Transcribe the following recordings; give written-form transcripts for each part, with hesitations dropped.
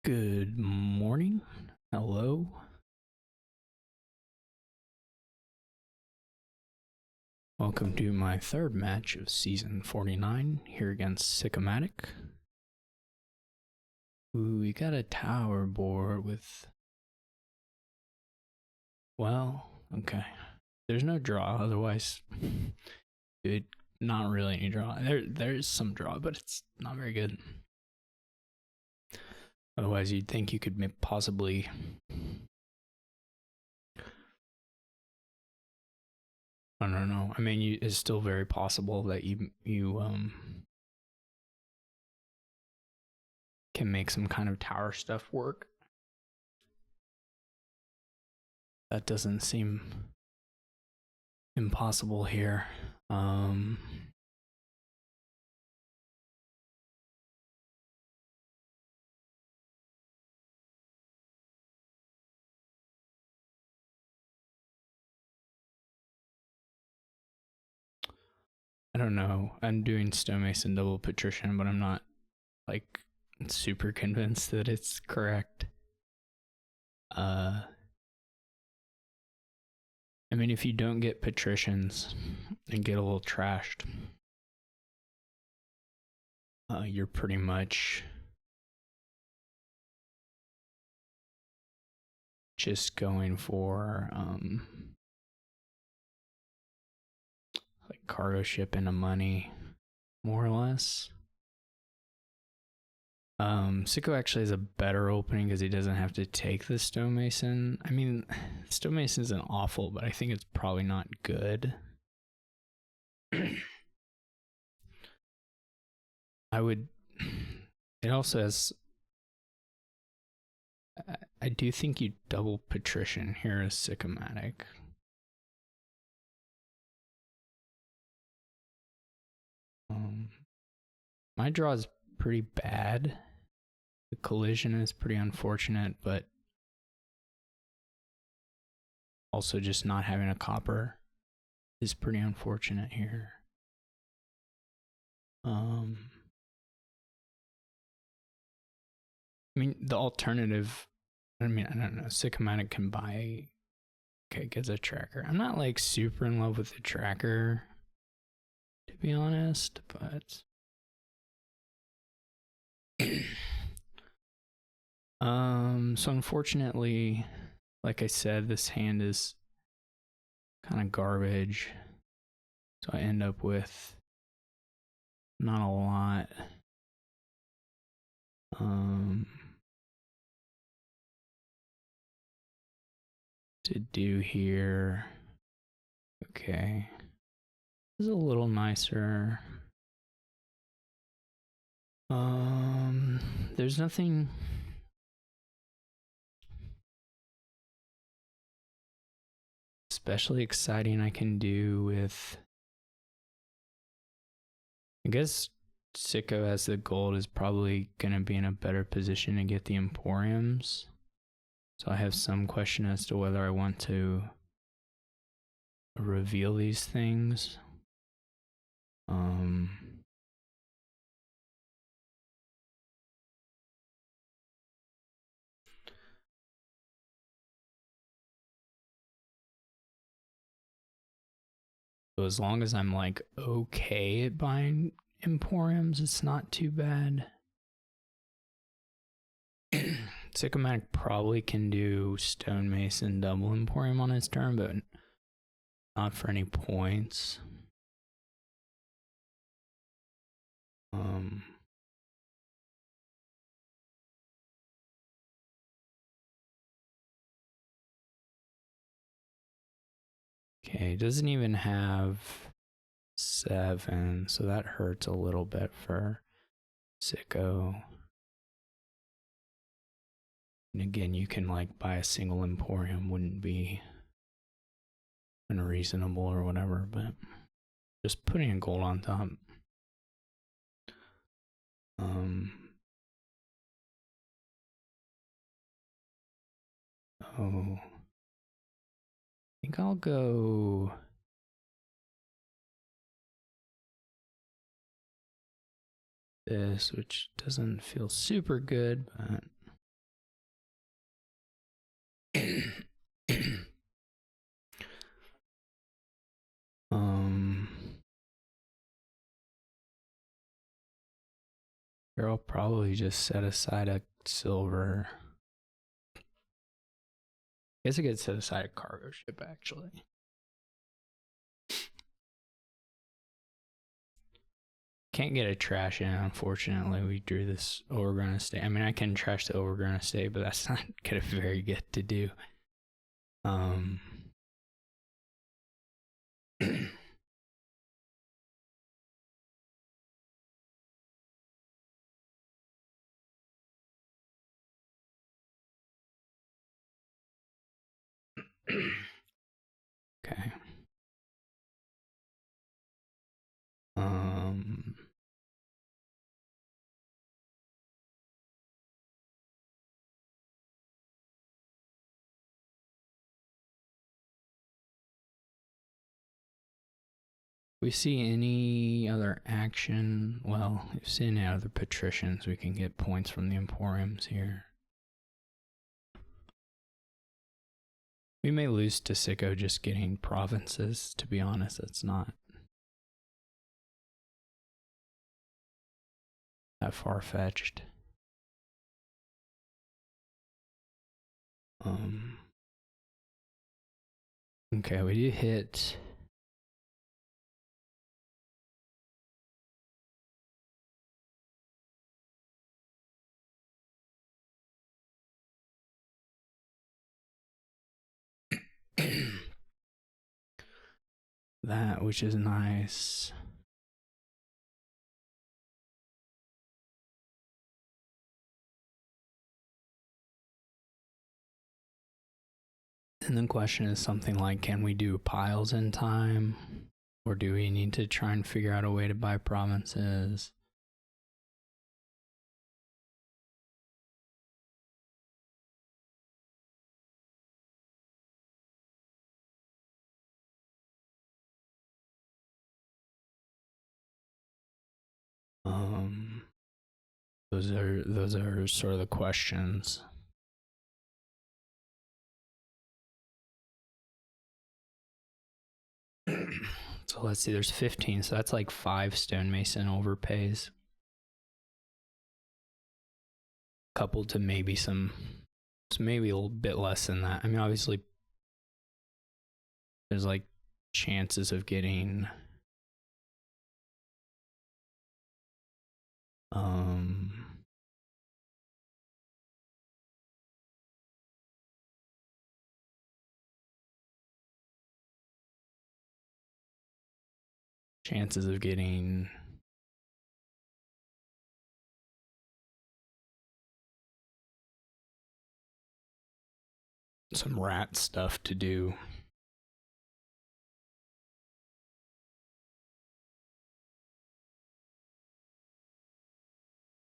Good morning. Hello. Welcome to my third match of season 49 here against Sicomatic. Ooh, we got a tower board with... Well, okay. There's no draw, otherwise... Dude, not really any draw. There's some draw, but it's not very good. Otherwise, you'd think you could possibly... I don't know. I mean, it's still very possible that you can make some kind of tower stuff work. That doesn't seem impossible here. I don't know. I'm doing stonemason double patrician, but I'm not like super convinced that it's correct. I mean, if you don't get patricians and get a little trashed, you're pretty much just going for like cargo ship into money, more or less. Sicko actually has a better opening because he doesn't have to take the stonemason. I mean, stonemason isn't awful, but I think it's probably not good. It also has, I do think you double patrician here as Sicomatic. My draw is pretty bad. The collision is pretty unfortunate, but also just not having a copper is pretty unfortunate here. I mean, the alternative, I don't know, Sicomatic can buy, okay, gets a tracker. I'm not like super in love with the tracker, to be honest, but so unfortunately, like I said, this hand is kind of garbage. So I end up with not a lot. To do here. Okay. This is a little nicer. There's nothing especially exciting I can do with, I guess Sicko as the gold is probably gonna be in a better position to get the Emporiums. So I have some question as to whether I want to reveal these things. So as long as I'm like okay at buying Emporiums, it's not too bad. Sicomatic probably can do stonemason double Emporium on his turn, but not for any points. Okay, doesn't even have 7, so that hurts a little bit for Sicko. And again, you can like buy a single Emporium, wouldn't be unreasonable or whatever, but just putting a gold on top. Oh, I think I'll go this, which doesn't feel super good, but Here I'll probably just set aside a silver. I guess I could set aside a cargo ship actually. Can't get a trash in, unfortunately. We drew this overgrown estate. I mean, I can trash the overgrown estate, but that's not gonna be very good to do. Okay. We see any other action? Well, if we see any other patricians, we can get points from the emporiums here. We may lose to Sico just getting provinces, to be honest. That's not that far-fetched. Okay, we do hit. That, which is nice. And the question is something like, can we do piles in time? Or do we need to try and figure out a way to buy provinces? Those are sort of the questions. So let's see, there's 15, so that's like 5 stonemason overpays. Coupled to maybe maybe a little bit less than that. I mean, obviously, there's like chances of getting chances of getting some rat stuff to do.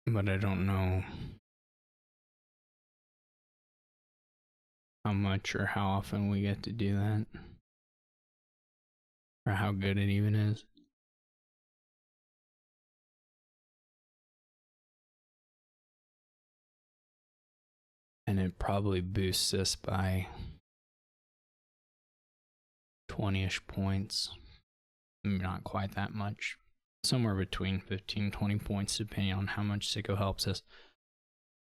But I don't know how much or how often we get to do that. Or how good it even is. And it probably boosts us by 20-ish points. Not quite that much. Somewhere between 15 20 points depending on how much Sico helps us.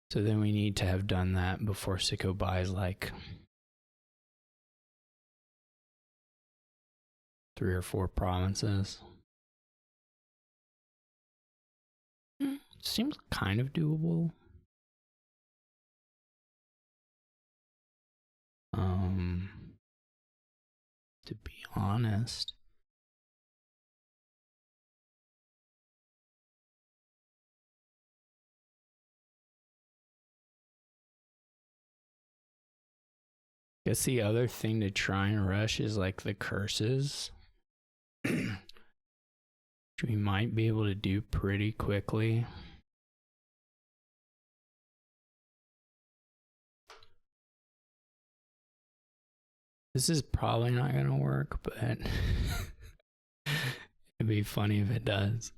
So then we need to have done that before Sico buys like 3 or 4 provinces. Seems kind of doable. To be honest. Guess the other thing to try and rush is like the curses. Which we might be able to do pretty quickly. This is probably not going to work, but it'd be funny if it does.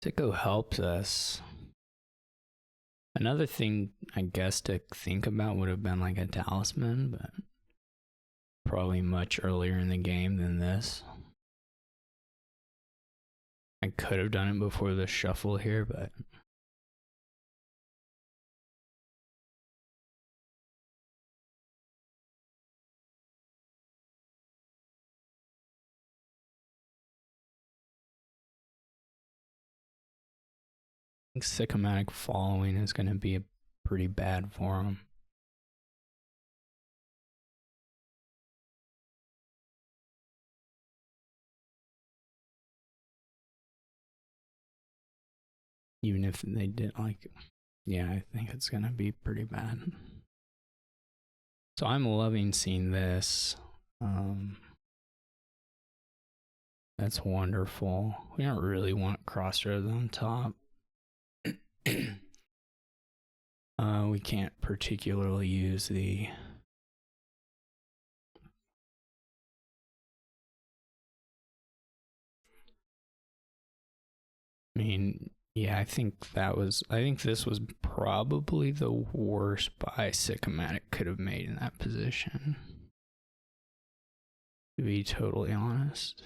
Sico helps us. Another thing, I guess, to think about would have been like a talisman, but probably much earlier in the game than this. I could have done it before the shuffle here, but I think Sicomatic following is going to be pretty bad for him. Even if they did, like, yeah, I think it's going to be pretty bad. So I'm loving seeing this. That's wonderful. We don't really want crossroads on top. We can't particularly use the yeah, I think this was probably the worst buy Sicomatic could have made in that position, to be totally honest.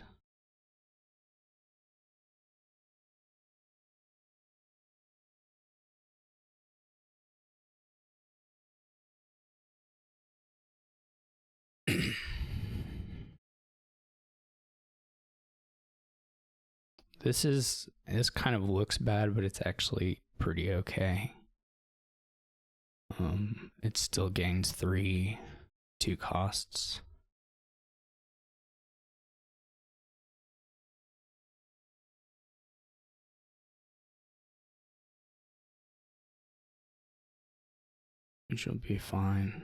This kind of looks bad, but it's actually pretty okay. It still gains 2 costs. Which will be fine.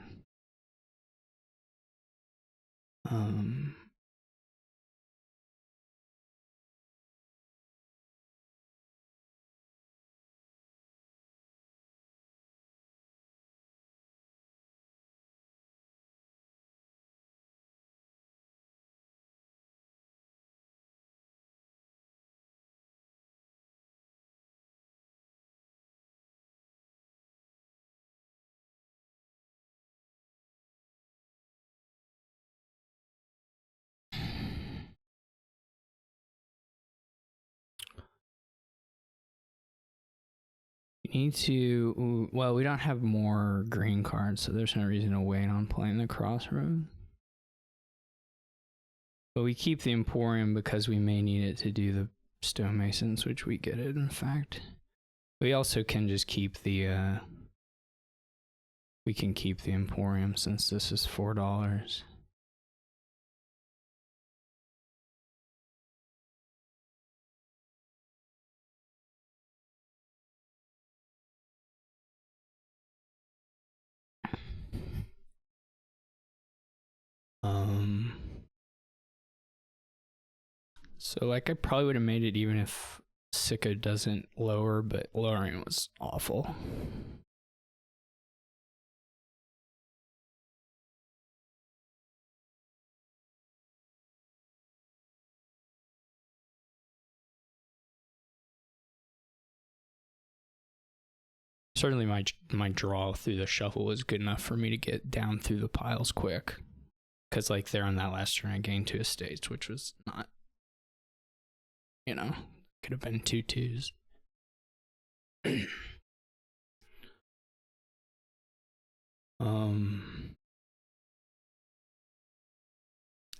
Need to, well, we don't have more green cards, so there's no reason to wait on playing the crossroad. But we keep the Emporium because we may need it to do the stonemasons, which we get it, in fact. We also can just keep the, we can keep the Emporium since this is $4. So like I probably would have made it even if Sika doesn't lower, but lowering was awful. Certainly my draw through the shuffle was good enough for me to get down through the piles quick. Because like there on that last turn I gained 2 estates, which was not, you know, could have been 2 2s.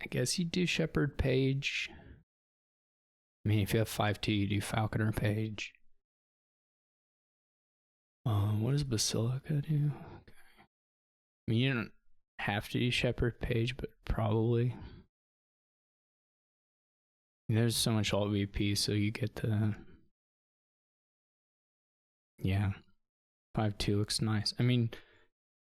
I guess you do Shepherd Page. I mean, if you have 5-2, you do Falconer Page. What does Basilica do? Okay. I mean, you don't have to do Shepherd Page, but probably. There's so much alt VP, so you get the, yeah, 5-2 looks nice. I mean,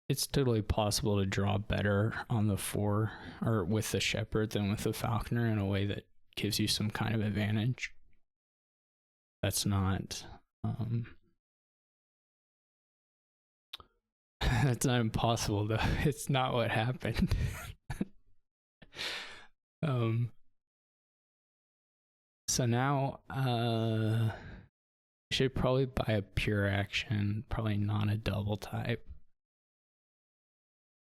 it's totally possible to draw better on the 4 or with the Shepherd than with the Falconer in a way that gives you some kind of advantage. That's not that's not impossible though. It's not what happened. So now I should probably buy a pure action, probably not a double type.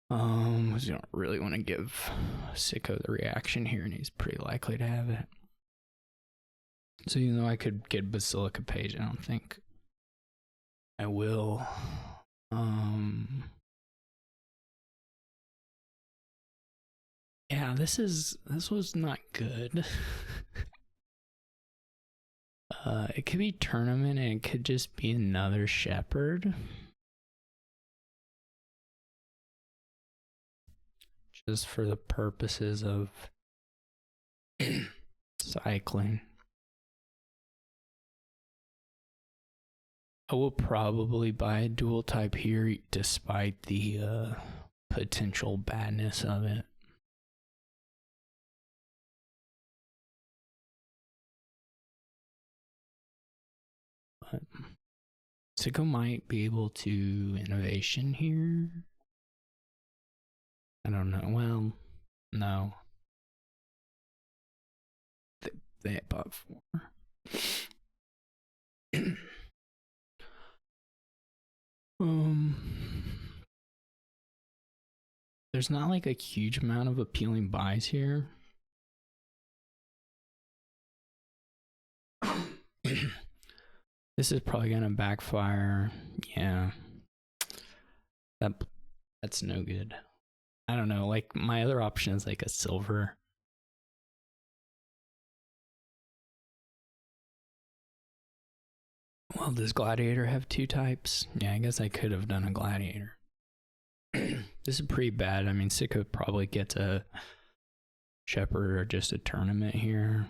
Because you don't really want to give Sicko the reaction here, and he's pretty likely to have it. So even though I could get Basilica Page, I don't think I will. Yeah, this was not good. It could be tournament, and it could just be another Shepherd. Just for the purposes of cycling. I will probably buy a dual type here despite the potential badness of it. But Sicko might be able to innovation here. I don't know. Well, no. They bought 4. There's not like a huge amount of appealing buys here. This is probably gonna backfire. Yeah. That's no good. I don't know, like my other option is like a silver. Well, does Gladiator have 2 types? Yeah, I guess I could have done a Gladiator. This is pretty bad. I mean, Sicko probably gets a Shepherd or just a tournament here.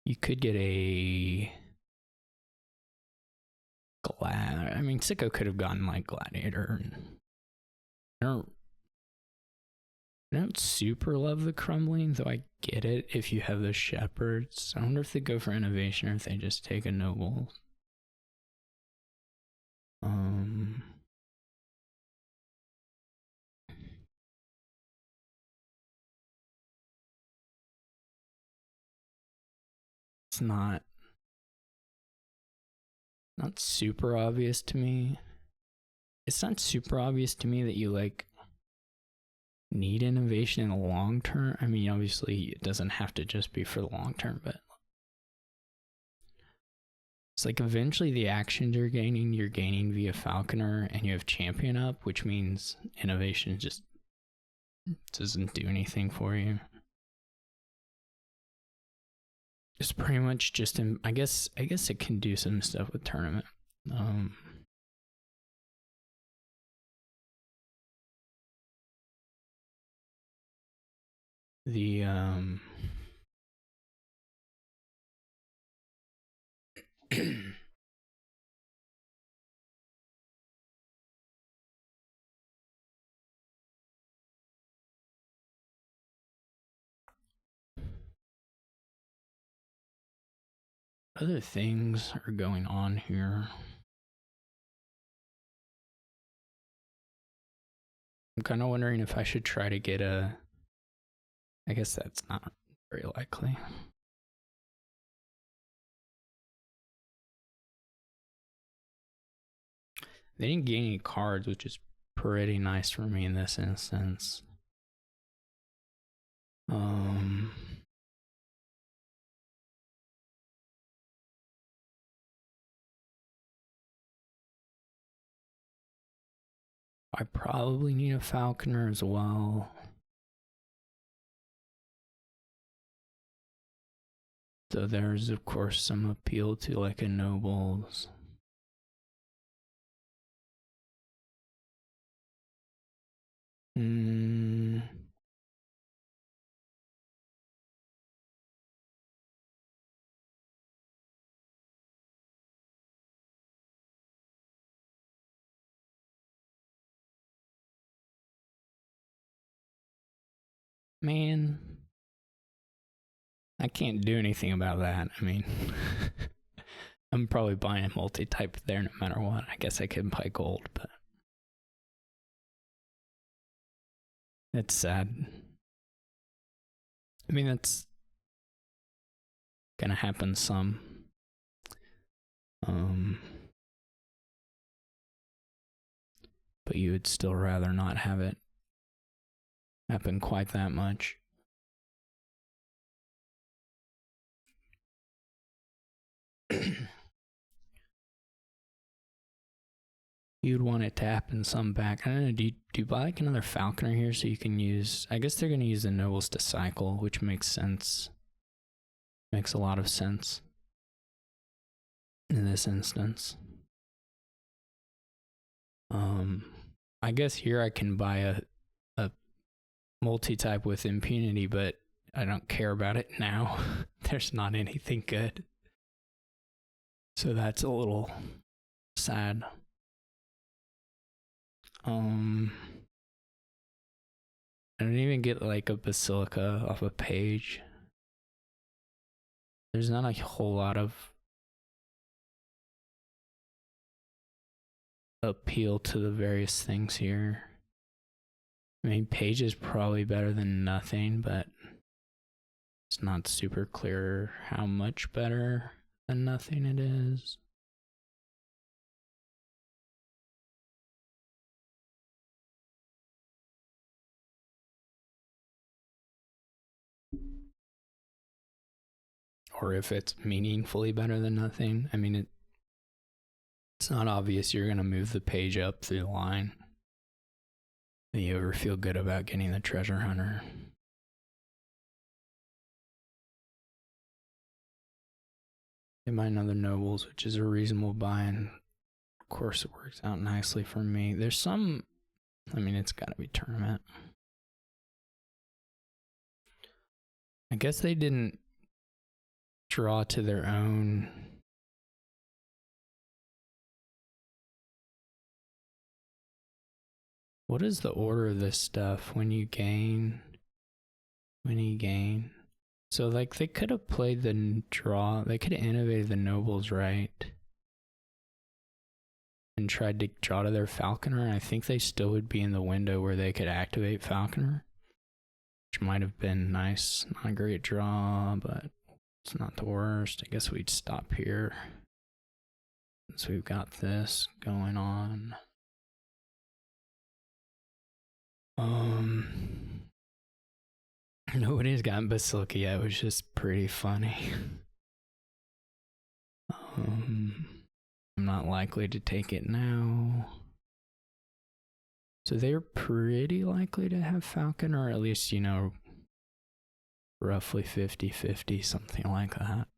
You could get a I mean, Sicko could have gotten like Gladiator. I don't super love the crumbling, though I get it if you have the Shepherds. I wonder if they go for innovation or if they just take a noble. It's not super obvious to me. It's not super obvious to me that you like need innovation in the long term. I mean, obviously it doesn't have to just be for the long term, but it's like eventually the actions you're gaining via Falconer, and you have champion up, which means innovation just doesn't do anything for you. It's pretty much just I guess it can do some stuff with tournament. Other things are going on here. I'm kind of wondering if I should try to get a... I guess that's not very likely. They didn't gain any cards, which is pretty nice for me in this instance. I probably need a Falconer as well. So there's of course some appeal to like a nobles. Man, I can't do anything about that. I mean, I'm probably buying a multi-type there no matter what. I guess I could buy gold, but it's sad. I mean, gonna happen some. But you would still rather not have it happen quite that much. You'd want it to happen some back. I don't know, do you buy like another Falconer here so you can use... I guess they're going to use the Nobles to cycle, which makes sense. Makes a lot of sense in this instance. I guess here I can buy a multi-type with impunity, but I don't care about it now. There's not anything good. So that's a little sad. I don't even get like a Basilica off a page. There's not a whole lot of appeal to the various things here. I mean, page is probably better than nothing, but it's not super clear how much better than nothing it is. Or if it's meaningfully better than nothing. I mean, it's not obvious you're going to move the page up through the line. Do you ever feel good about getting the treasure hunter? They buy another Nobles, which is a reasonable buy, and of course it works out nicely for me. There's some... I mean, it's got to be tournament. I guess they didn't draw to their own. What is the order of this stuff? When you gain. So like they could have played the draw. They could have innovated the Nobles, right? And tried to draw to their Falconer. And I think they still would be in the window where they could activate Falconer, which might have been nice. Not a great draw, but it's not the worst. I guess we'd stop here since we've got this going on. Nobody's gotten Basilica yet, which is pretty funny. I'm not likely to take it now. So they're pretty likely to have Falcon, or at least, you know, roughly 50-50, something like that.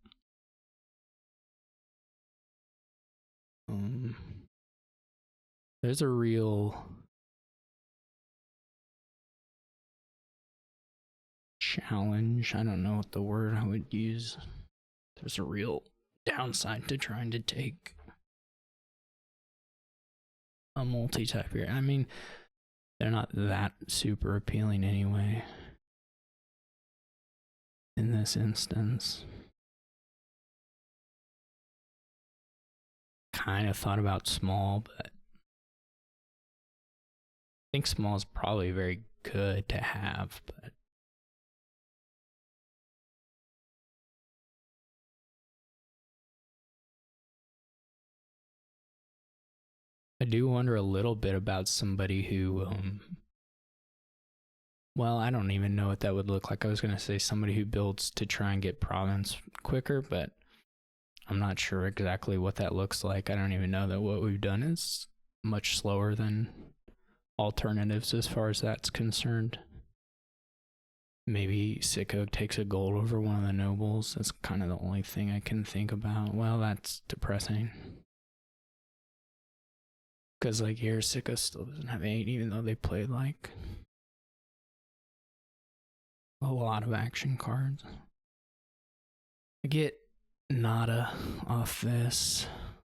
There's a real challenge. I don't know what the word I would use. There's a real downside to trying to take a multi-type here. I mean, they're not that super appealing anyway in this instance. Kind of thought about small, but I think small is probably very good to have, but I do wonder a little bit about somebody who, well, I don't even know what that would look like. I was going to say somebody who builds to try and get province quicker, but I'm not sure exactly what that looks like. I don't even know that what we've done is much slower than alternatives as far as that's concerned. Maybe Sicko takes a gold over one of the Nobles. That's kind of the only thing I can think about. Well, that's depressing. Because, like, here, Sicko still doesn't have 8, even though they played, like, a lot of action cards. I get nada off this,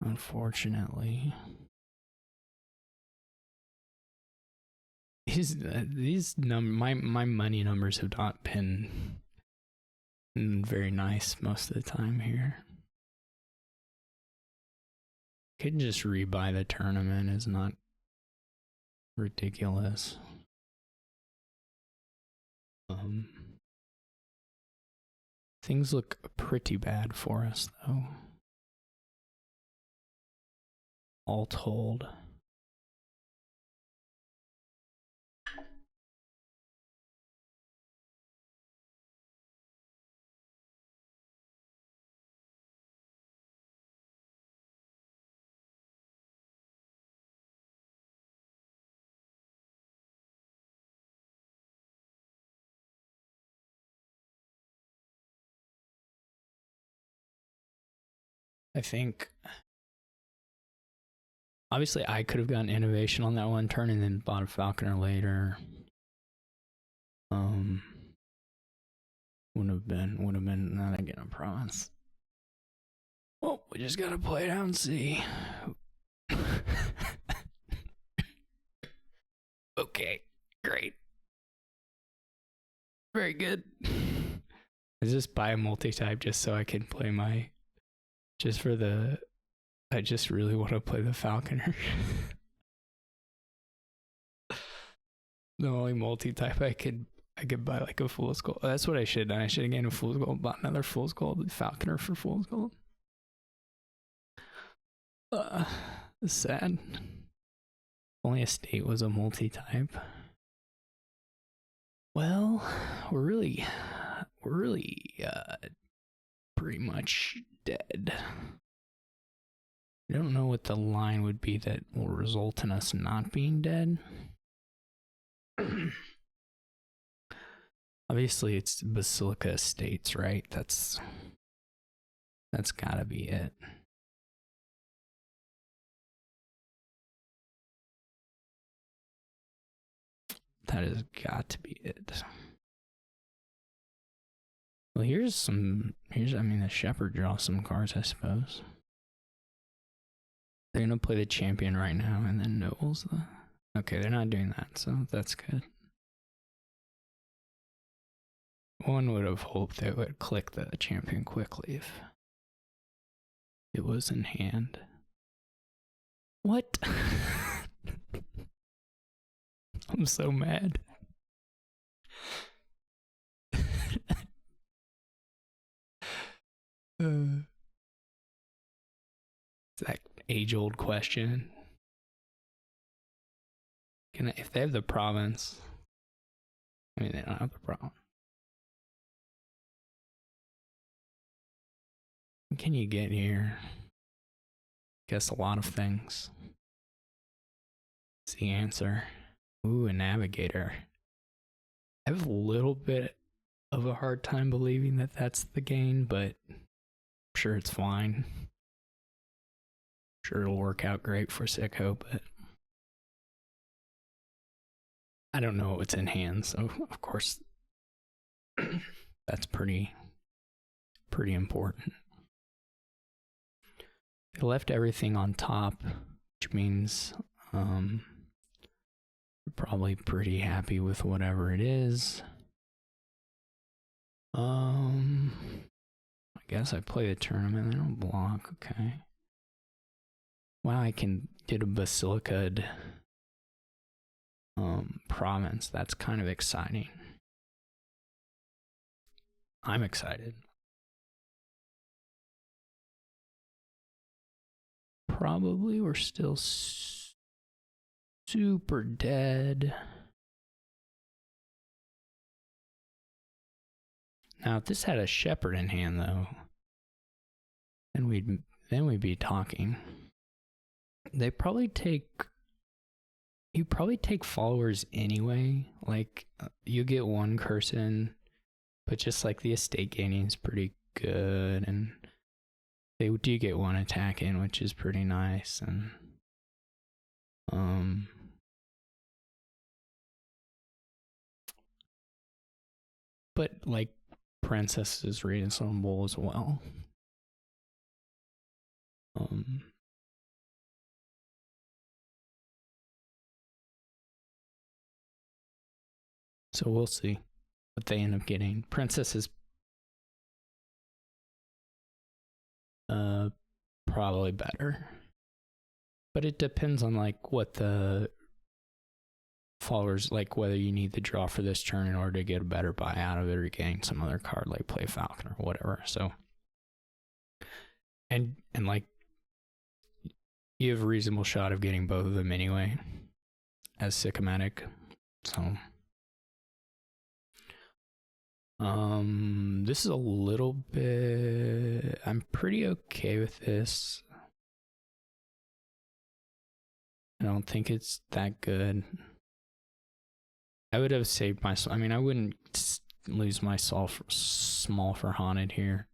unfortunately. My money numbers have not been very nice most of the time here. Could just rebuy the tournament, is not ridiculous. I Things look pretty bad for us, though. All told. I think obviously I could have gotten innovation on that one turn and then bought a Falconer later. Would have been not again, I promise. Well, we just gotta play it out and see. Okay, great. Very good. I just buy a multi-type just so I can play my I just really want to play the Falconer. The only multi-type I could buy like a Fool's Gold. Oh, that's what I should have done. I should have gained a Fool's Gold, bought another Fool's Gold, Falconer for Fool's Gold. Sad. Only estate was a multi-type. Well, we're really pretty much dead. I don't know what the line would be that will result in us not being dead. Obviously, it's Basilica Estates, right? That's gotta be it. That has got to be it. Well, I mean, the Shepherd draws some cards, I suppose. They're gonna play the champion right now and then Nobles. Okay, they're not doing that, so that's good. One would have hoped they would click the champion quickly if it was in hand. What? I'm so mad. It's that age-old question. If they have the province, I mean, they don't have the problem. What can you get here? Guess a lot of things. That's the answer. Ooh, a navigator. I have a little bit of a hard time believing that that's the gain, but I'm sure it's fine. I'm sure it'll work out great for Sicko, but I don't know what's in hand, so of course that's pretty important. They left everything on top, which means we're probably pretty happy with whatever it is. I guess I play the tournament. I don't block. Okay. Wow, I can get a Basilica province. That's kind of exciting. I'm excited. Probably we're still super dead. Now, if this had a Shepherd in hand, though, then we'd be talking. You probably take followers anyway. Like, you get one curse in, but just like the estate gaining is pretty good, and they do get one attack in, which is pretty nice, and but like Princess is reasonable as well. So we'll see what they end up getting. Princess is probably better, but it depends on like what the followers, like whether you need the draw for this turn in order to get a better buy out of it or getting some other card like play Falcon or whatever. So and like you have a reasonable shot of getting both of them anyway as Sicomatic. So this is a little bit, I'm pretty okay with this. I don't think it's that good. I would have saved my, I mean, I wouldn't lose my small for Haunted here.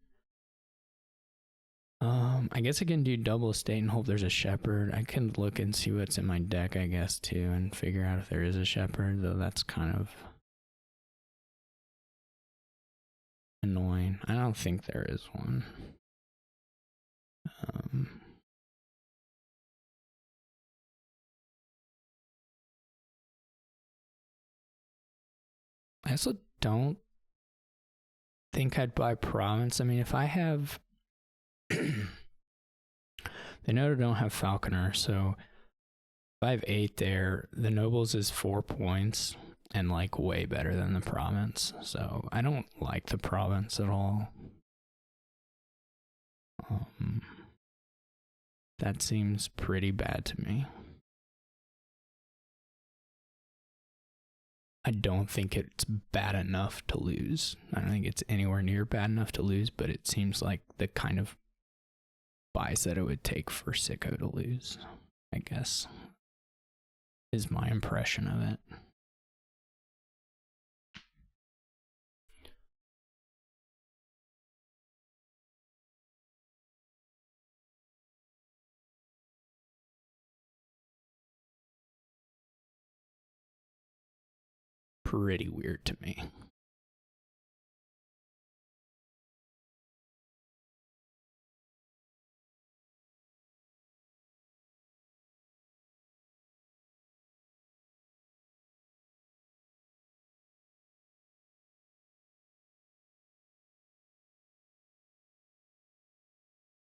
I guess I can do double estate and hope there's a shepherd. I can look and see what's in my deck, I guess, too, and figure out if there is a shepherd, though that's kind of annoying. I don't think there is one. I also don't think I'd buy Province. I mean, if I have the Noda don't have Falconer, so if I have 8 there, the Nobles is 4 points and like way better than the Province. So I don't like the Province at all. That seems pretty bad to me. I don't think it's bad enough to lose. I don't think it's anywhere near bad enough to lose, but it seems like the kind of buys that it would take for Sicko to lose, I guess, is my impression of it. Pretty weird to me.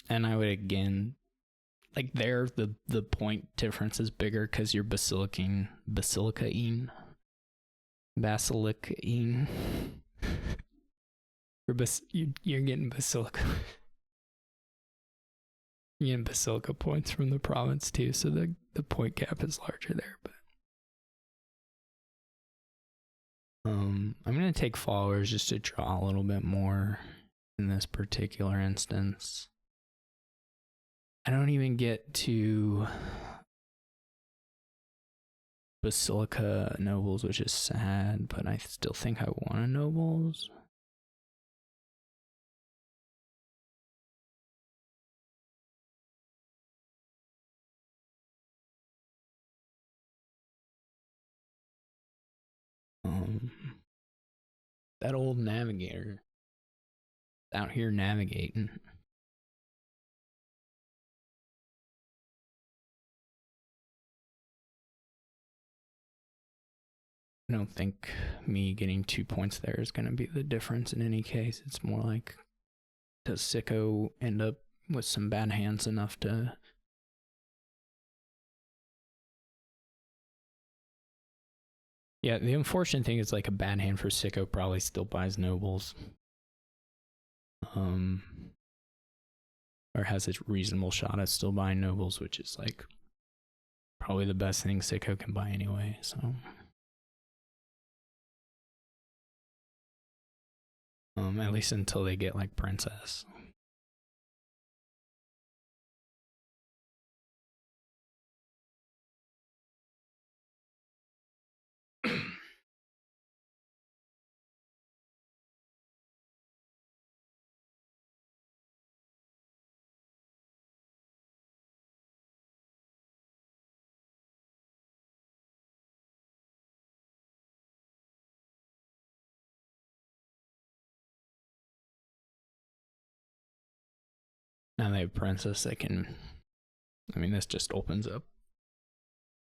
And I would again, like there, the point difference is bigger because you're basilicaing. You're getting basilica. You're getting basilica points from the Province too, so the point gap is larger there. But I'm gonna take followers just to draw a little bit more in this particular instance. I don't even get to Basilica Nobles, which is sad, but I still think I want a Nobles. That old navigator out here navigating. I don't think me getting 2 points there is going to be the difference in any case. It's more like, does Sicko end up with some bad hands enough to... Yeah, the unfortunate thing is like a bad hand for Sicko probably still buys Nobles. Or has a reasonable shot at still buying Nobles, which is like probably the best thing Sicko can buy anyway, so... at least until they get like Princess. Now they have Princess, they can... I mean, this just opens up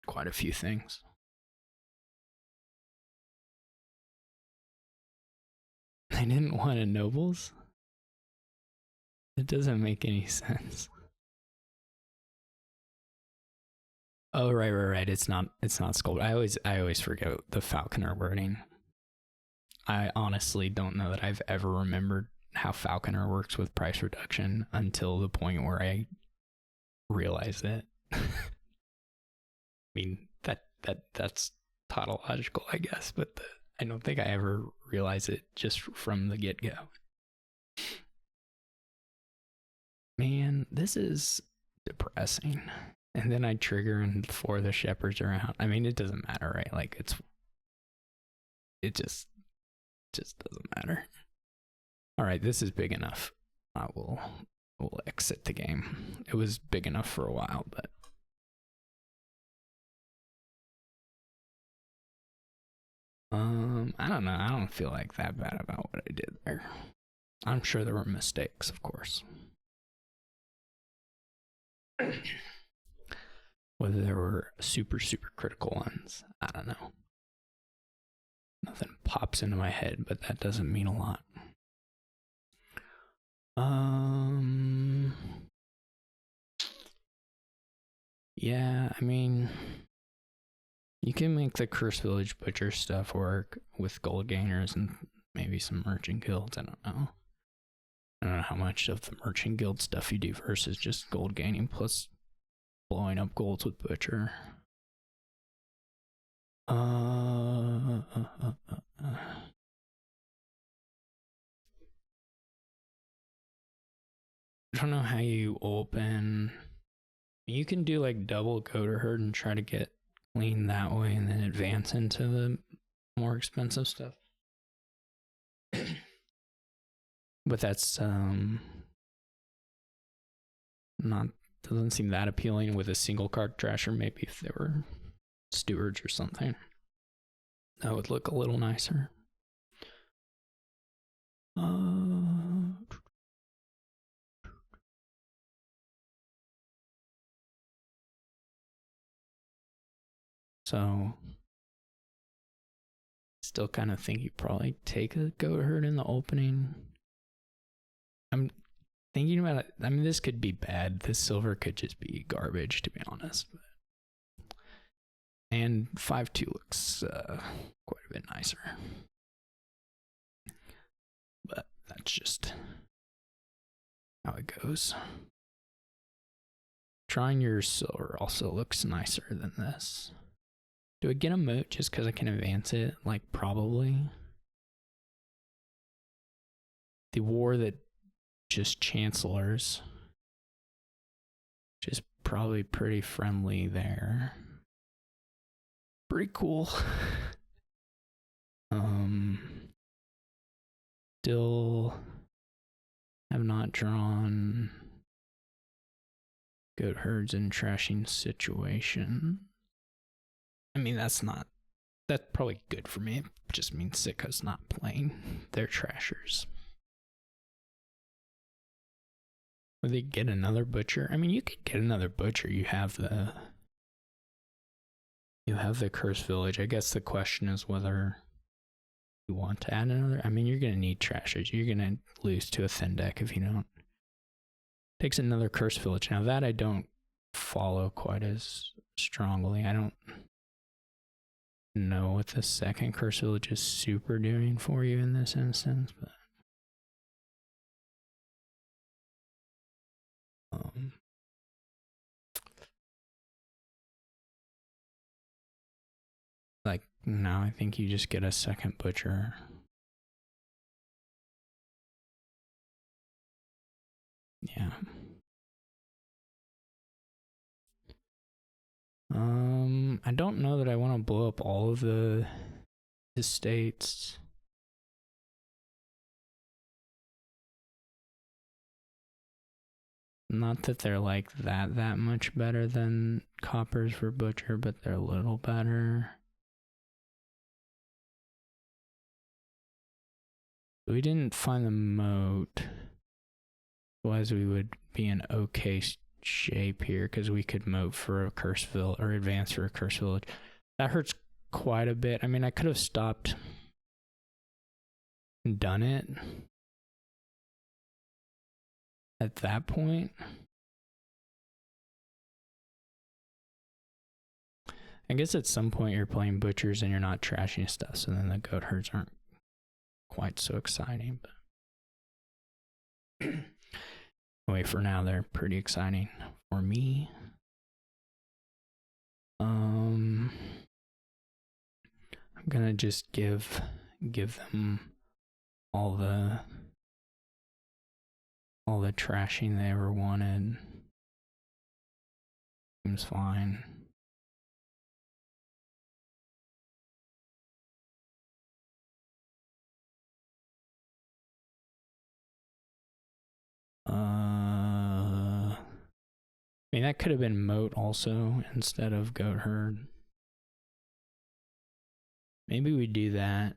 quite a few things. They didn't want a Nobles? It doesn't make any sense. Oh, right. It's not sculpt. I always forget the falconer wording. I honestly don't know that I've ever remembered how falconer works with price reduction until the point where I realized it. I mean, that's tautological, I guess, but I don't think I ever realized it just from the get-go. Man, this is depressing. And then I trigger and 4 of the shepherds are out. I mean, it doesn't matter, right? Like it just doesn't matter. All right, this is big enough. We'll exit the game. It was big enough for a while, but I don't know. I don't feel like that bad about what I did there. I'm sure there were mistakes, of course. Whether there were super critical ones, I don't know. Nothing pops into my head, but that doesn't mean a lot. Yeah, I mean, you can make the Curse Village Butcher stuff work with gold gainers and maybe some merchant guilds. I don't know how much of the merchant guild stuff you do versus just gold gaining plus blowing up golds with Butcher. I don't know how you open. You can do like double Goater Herd and try to get clean that way and then advance into the more expensive stuff. But that's doesn't seem that appealing with a single card trasher. Maybe if there were stewards or something, that would look a little nicer. So still kind of think you probably take a Goat Herd in the opening. I'm thinking about it. I mean, this could be bad. This silver could just be garbage, to be honest. And 5-2 looks quite a bit nicer. But that's just how it goes. Trying your silver also looks nicer than this. Do I get a moat just because I can advance it? Like, probably. The war that just chancellors. Which is probably pretty friendly there. Pretty cool. Still have not drawn Goat Herds in trashing situation. I mean, that's probably good for me. It just means Sika's not playing their trashers. Would they get another Butcher? I mean, you could get another Butcher. You have the Curse Village. I guess the question is whether you want to add another. I mean, you're going to need trashers. You're going to lose to a thin deck if you don't. Takes another Curse Village. Now that I don't follow quite as strongly. I don't know what the second Curse Village is super doing for you in this instance, but like now I think you just get a second Butcher. Yeah. I don't know that I want to blow up all of the estates. Not that they're like that much better than coppers for Butcher, but they're a little better. We didn't find the moat. Otherwise, we would be in okay shape here because we could moat for a Curse Village or advance for a Curse Village. That hurts quite a bit. I mean, I could have stopped and done it at that point. I guess at some point you're playing butchers and you're not trashing stuff, so then the goat herds aren't quite so exciting. But anyway, for now they're pretty exciting for me. I'm gonna just give them all the trashing they ever wanted. Seems fine. I mean, that could have been moat also instead of goat herd. Maybe we do that.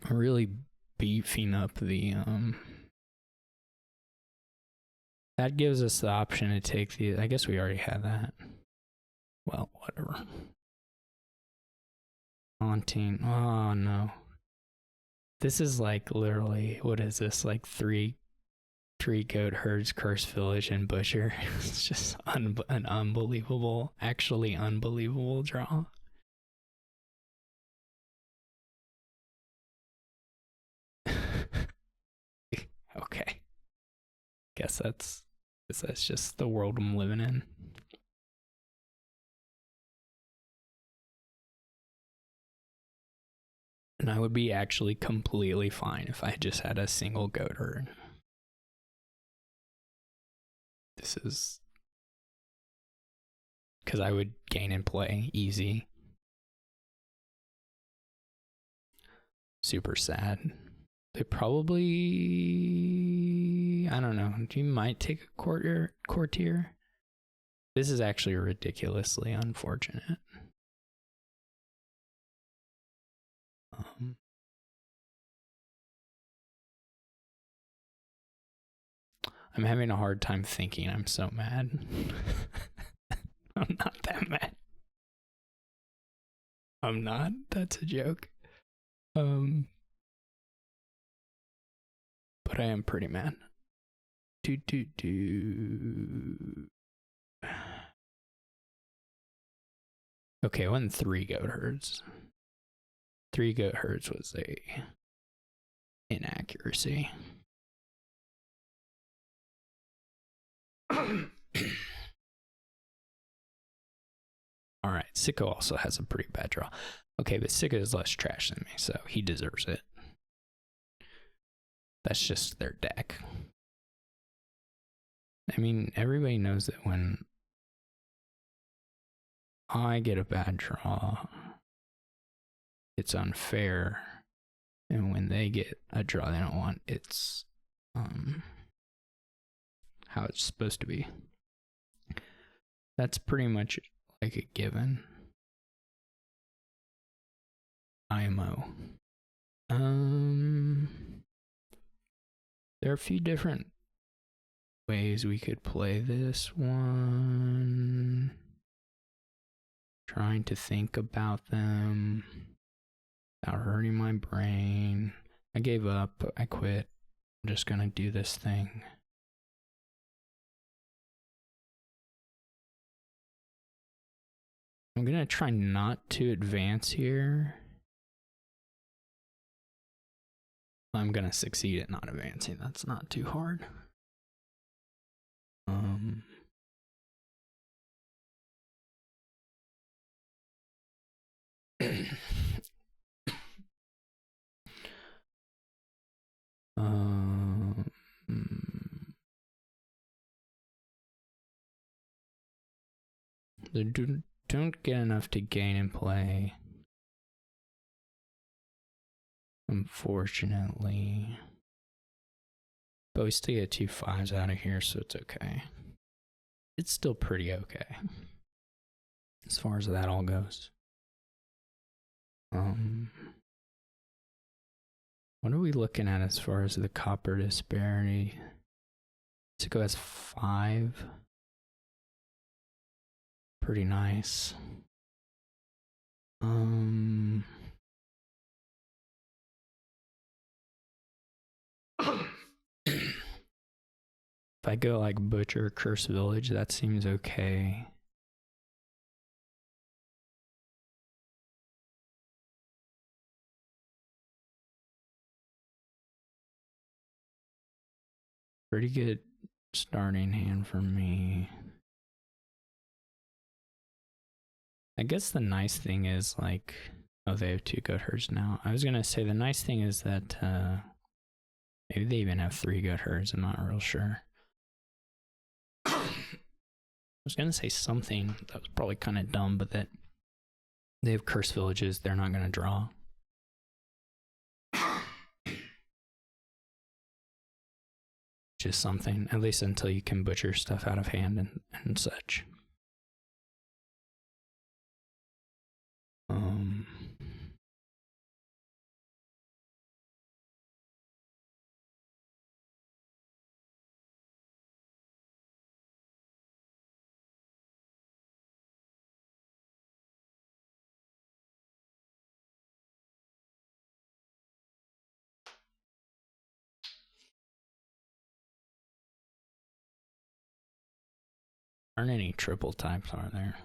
Really beefing up the that gives us the option to take the, I guess we already had that. Well, whatever. Haunting. Oh no. This is like literally, what is this? Like three goat herds, curse village, and butcher. It's just an unbelievable, actually unbelievable draw. Okay. Guess that's just the world I'm living in. And I would be actually completely fine if I just had a single goat herd. This is because I would gain and play easy. Super sad. They probably, I don't know, you might take a courtier. This is actually ridiculously unfortunate. I'm having a hard time thinking. I'm so mad. I'm not that mad. I'm not. That's a joke. But I am pretty mad. Okay, I went 3 goat herds. 3 goat herds was a inaccuracy. Alright, Sicko also has a pretty bad draw. Okay, but Sicko is less trash than me, so he deserves it. That's just their deck. I mean, everybody knows that when I get a bad draw, it's unfair. And when they get a draw they don't want, it's how it's supposed to be. That's pretty much like a given. IMO. There are a few different ways we could play this one. Trying to think about them without hurting my brain. I gave up. I quit. I'm just gonna do this thing. I'm gonna try not to advance here. I'm gonna succeed at not advancing. That's not too hard. They don't get enough to gain and play. Unfortunately. But we still get 2 5s out of here, so it's okay. It's still pretty okay. As far as that all goes. What are we looking at as far as the copper disparity? Sicko has 5. Pretty nice. If I go like Butcher, Curse Village, that seems okay. Pretty good starting hand for me. I guess the nice thing is like, oh, they have 2 goat herds now. I was gonna say the nice thing is that maybe they even have 3 goat herds. I'm not real sure. I was gonna say something that was probably kind of dumb, but that they have curse villages. They're not gonna draw. Just something, at least until you can butcher stuff out of hand and such. Aren't any triple types, are there?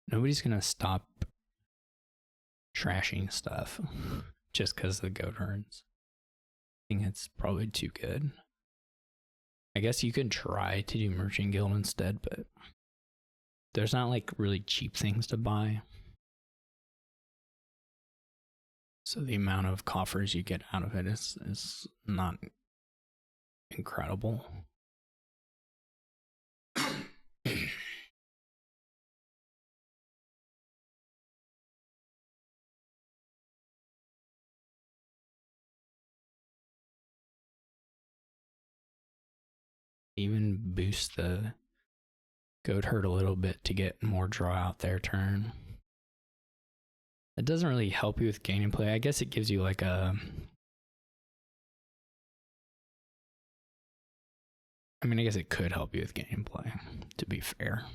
Nobody's gonna stop trashing stuff just because the goat herds. I think it's probably too good. I guess you could try to do Merchant Guild instead, but there's not like really cheap things to buy. So the amount of coffers you get out of it is not incredible. Even boost the goat herd a little bit to get more draw out their turn. It doesn't really help you with gameplay. I guess it gives you like a... I mean, I guess it could help you with gameplay, to be fair.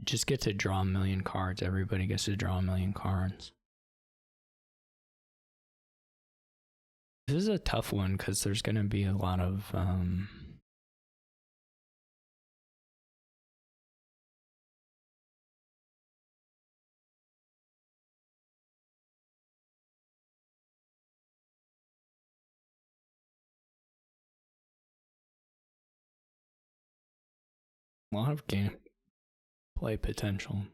Just get to draw 1,000,000 cards. Everybody gets to draw 1,000,000 cards. This is a tough one because there's going to be a lot of gameplay potential.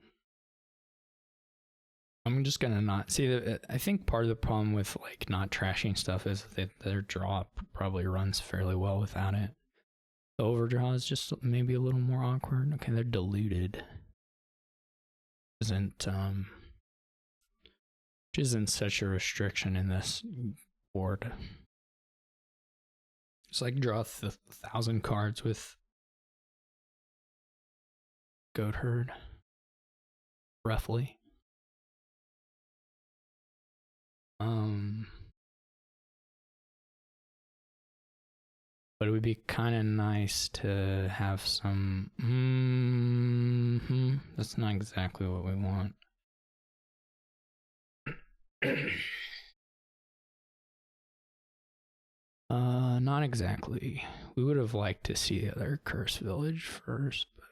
I'm just gonna not see. I think part of the problem with like not trashing stuff is that their draw probably runs fairly well without it. The overdraw is just maybe a little more awkward. Okay, they're diluted. Which isn't such a restriction in this board. It's like draw 1,000 cards with goat herd, roughly. But it would be kind of nice to have some. That's not exactly what we want. Not exactly. We would have liked to see the other curse village first, but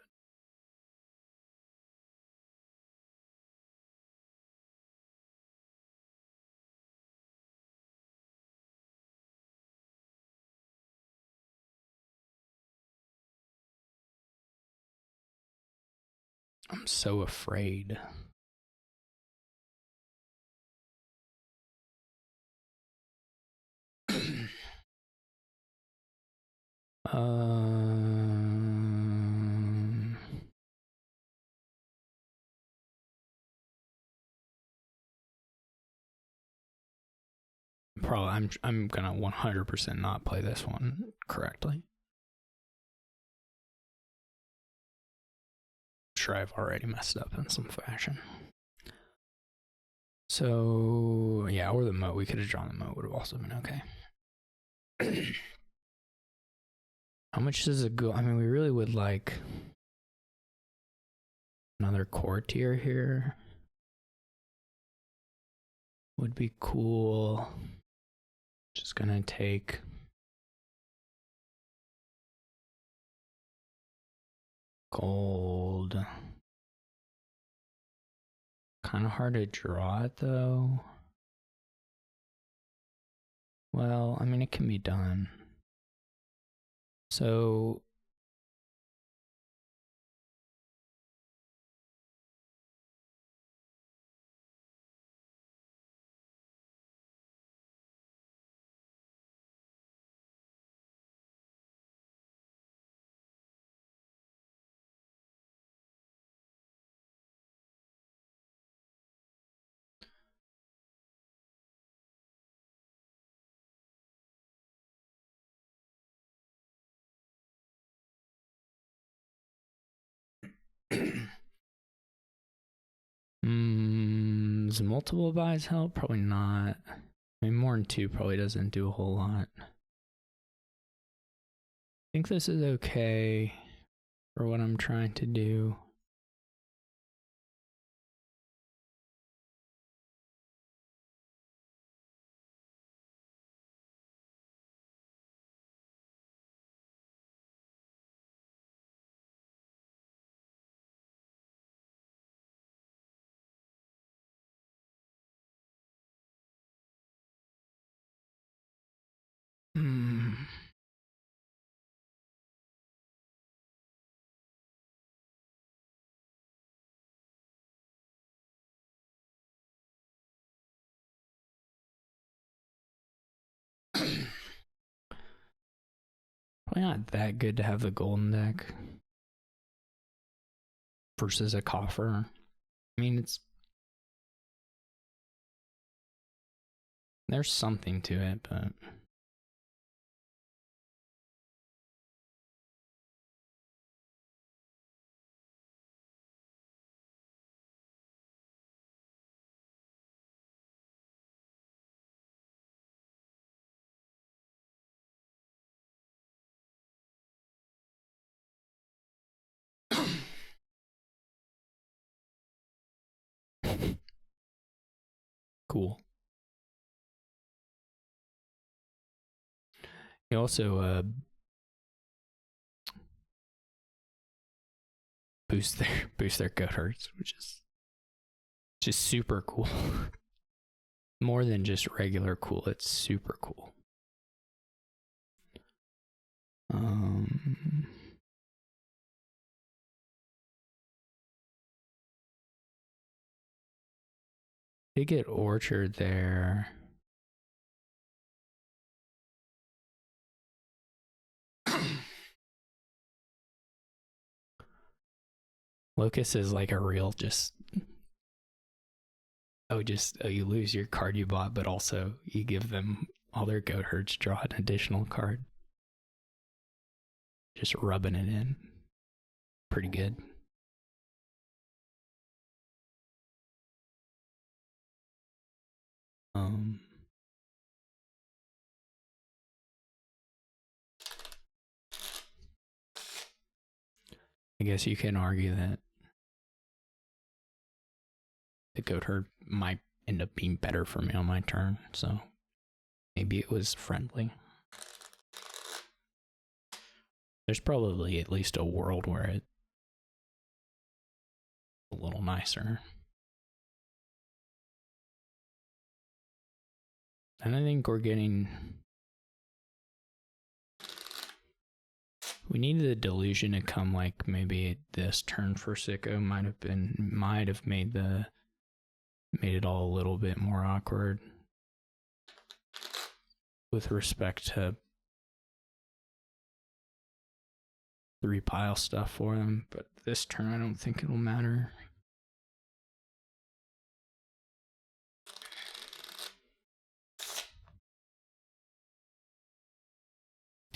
I'm so afraid. Probably I'm gonna 100% not play this one correctly. Sure, I've already messed up in some fashion. So yeah, or the moat. We could have drawn the moat. Would have also been okay. How much does it go? I mean, we really would like another core tier here. Would be cool. Just gonna take gold. Kind of hard to draw it though. Well, I mean, it can be done. So does multiple buys help? Probably not. I mean, more than 2 probably doesn't do a whole lot. I think this is okay for what I'm trying to do. Probably not that good to have the golden deck versus a coffer. I mean, there's something to it, but cool. You also boost their goat hurts, which is just super cool. More than just regular cool, it's super cool. Did get orchard there. Locust is like a real just you lose your card you bought, but also you give them all their goat herds, draw an additional card. Just rubbing it in. Pretty good. I guess you can argue that the goat herd might end up being better for me on my turn, so maybe it was friendly. There's probably at least a world where it's a little nicer. And I think we're getting... We needed the delusion to come like maybe this turn for Sicko might have made it all a little bit more awkward with respect to 3 pile stuff for them, but this turn I don't think it'll matter.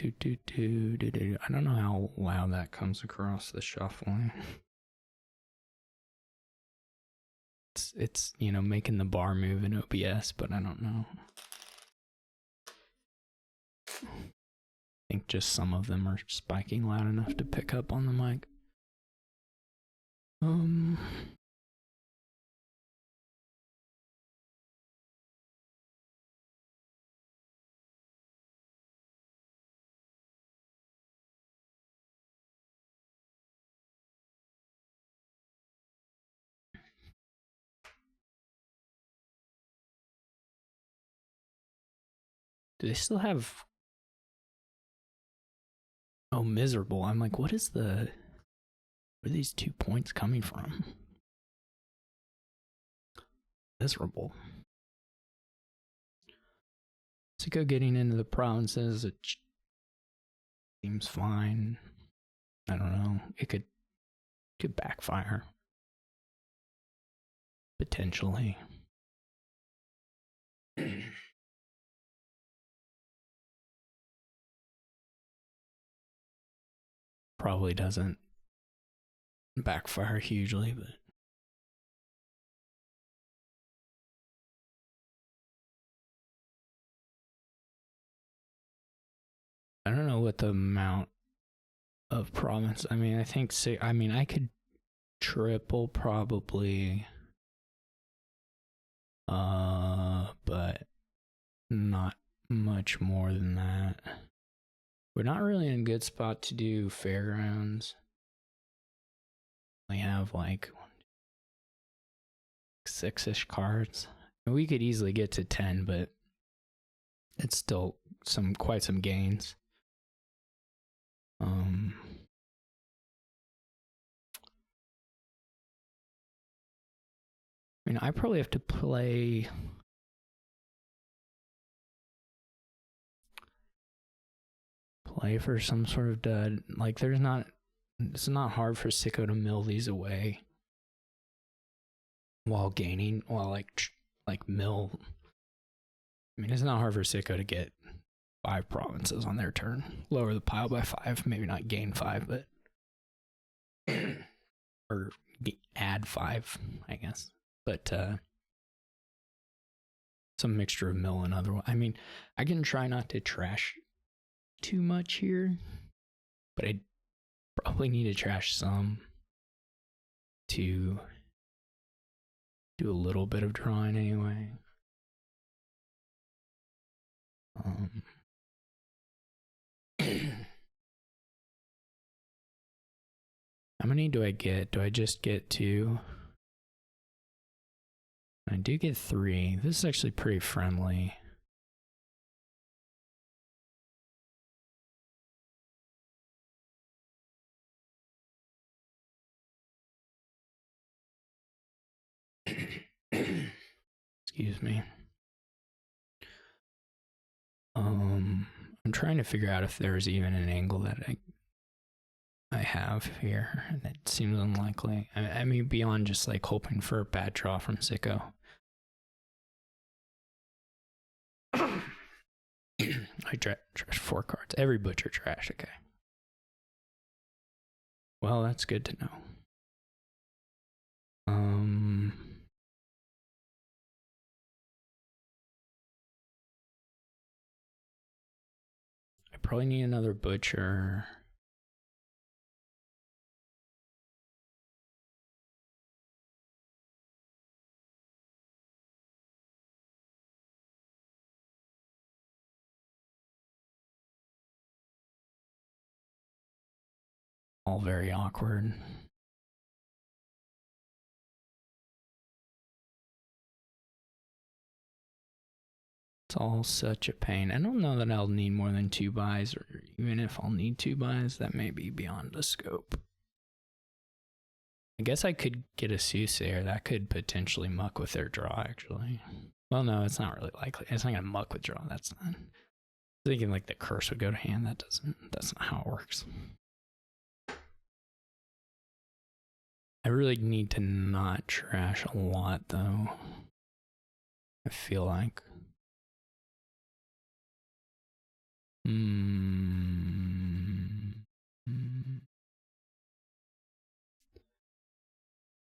I don't know how loud that comes across the shuffling. It's you know, making the bar move in OBS, but I don't know. I think just some of them are spiking loud enough to pick up on the mic. Do they still have... Oh, miserable. I'm like, what is the... Where are these 2 points coming from? Miserable. Sico getting into the provinces, it seems fine. I don't know. It could backfire. Potentially. Probably doesn't backfire hugely, but I don't know what the amount of province. I mean, I think I could triple probably, but not much more than that. We're not really in a good spot to do fairgrounds. We have like 6-ish cards. We could easily get to 10, but it's still quite some gains. I mean, I probably have to play for some sort of dud. Like, it's not hard for Sico to mill these away while gaining, like mill. I mean, it's not hard for Sico to get 5 provinces on their turn. Lower the pile by 5, maybe not gain 5, but or add 5, I guess. But some mixture of mill and other. I mean, I can try not to trash too much here, but I probably need to trash some to do a little bit of drawing anyway. How many do I get? Do I just get 2? I do get 3. This is actually pretty friendly. Excuse me. I'm trying to figure out if there's even an angle that I have here, and it seems unlikely. I mean, beyond just like hoping for a bad draw from Sico. I trash 4 cards. Every butcher trash, okay. Well, that's good to know. I probably need another butcher. All very awkward. It's all such a pain. I don't know that I'll need more than 2 buys, or even if I'll need 2 buys, that may be beyond the scope. I guess I could get a Soothsayer. That could potentially muck with their draw, actually. Well, no, it's not really likely. It's not going to muck with draw. That's not. I'm thinking like the curse would go to hand. That's not how it works. I really need to not trash a lot, though. I feel like.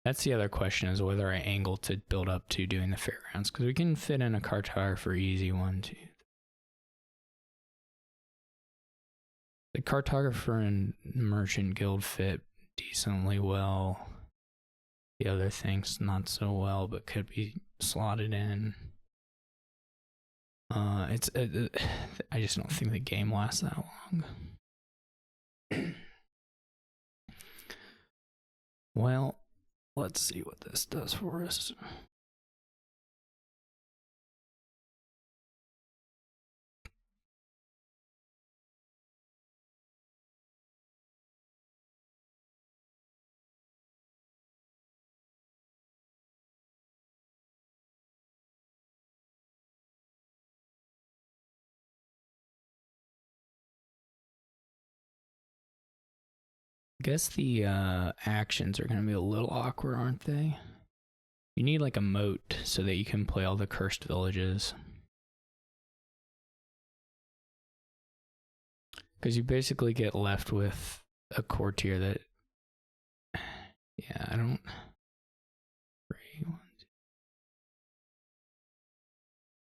That's the other question, is whether I angle to build up to doing the fairgrounds, because we can fit in a cartographer easy 1, 2. The cartographer and merchant guild fit decently well. The other things not so well, but could be slotted in. I just don't think the game lasts that long. Well, let's see what this does for us. I guess the actions are going to be a little awkward, aren't they? You need like a moat so that you can play all the cursed villages. Because you basically get left with a courtier that... Yeah, I don't...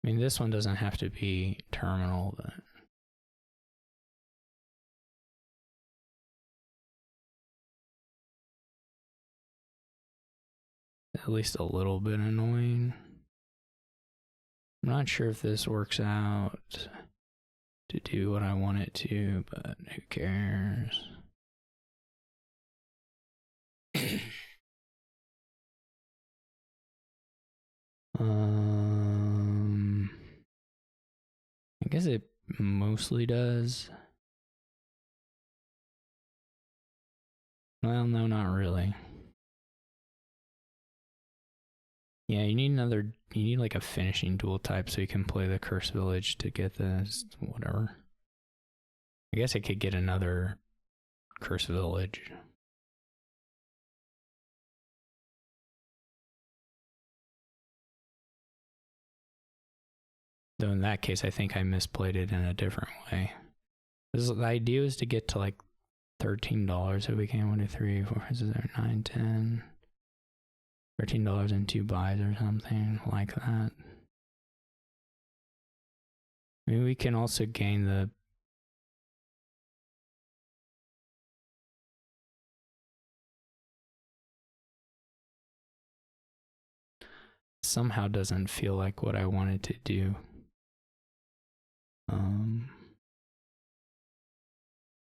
I mean, this one doesn't have to be terminal, but... At least a little bit annoying. I'm not sure if this works out to do what I want it to, but who cares? I guess it mostly does. Well, no, not really. Yeah, you need like a finishing dual type so you can play the Curse Village to get this, whatever. I guess I could get another Curse Village. Though in that case, I think I misplayed it in a different way. The idea is to get to like $13 if we can. 1, 2, 3, 4, 5, 6, 7, 8, 9, 10. $13 in 2 buys or something like that. I mean, we can also gain the... Somehow doesn't feel like what I wanted to do.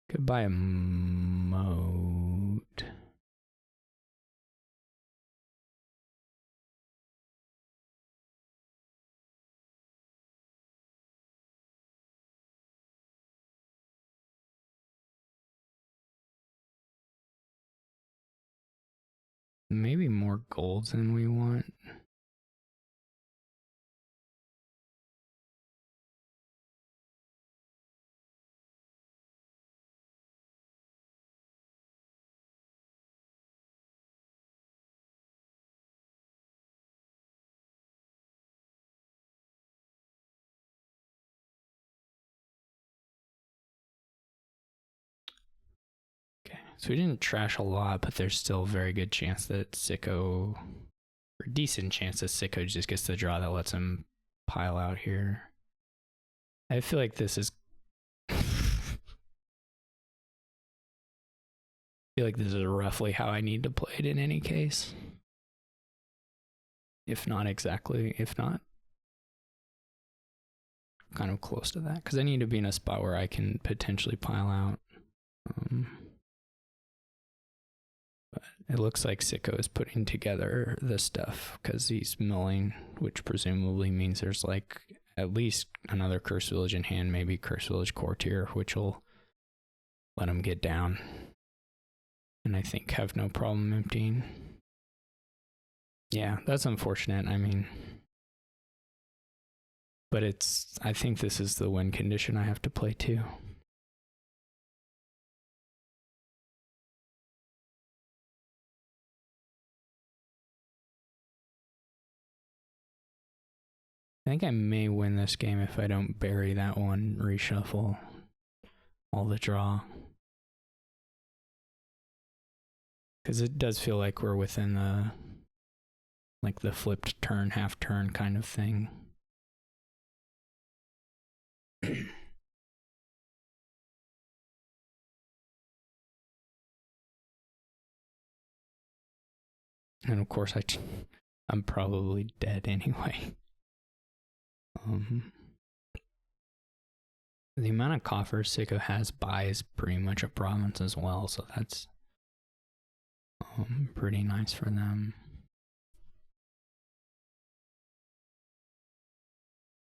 Could buy a moat. Maybe more golds than we want. So we didn't trash a lot, but there's still a very good chance that Sicko, or decent chance that Sicko just gets the draw that lets him pile out here. I feel like this is... I feel like this is roughly how I need to play it in any case. If not exactly, if not kind of close to that. Because I need to be in a spot where I can potentially pile out. But it looks like Sicko is putting together the stuff because he's milling, which presumably means there's like at least another Curse Village in hand, maybe Curse Village Courtier, which will let him get down. And I think have no problem emptying. Yeah, that's unfortunate. I mean, but I think this is the win condition I have to play too. I think I may win this game if I don't bury that one, reshuffle all the draw. Because it does feel like we're within the, like the flipped turn, half turn kind of thing. And of course I'm probably dead anyway. The amount of coffers Sicko has by is pretty much a province as well, so that's pretty nice for them.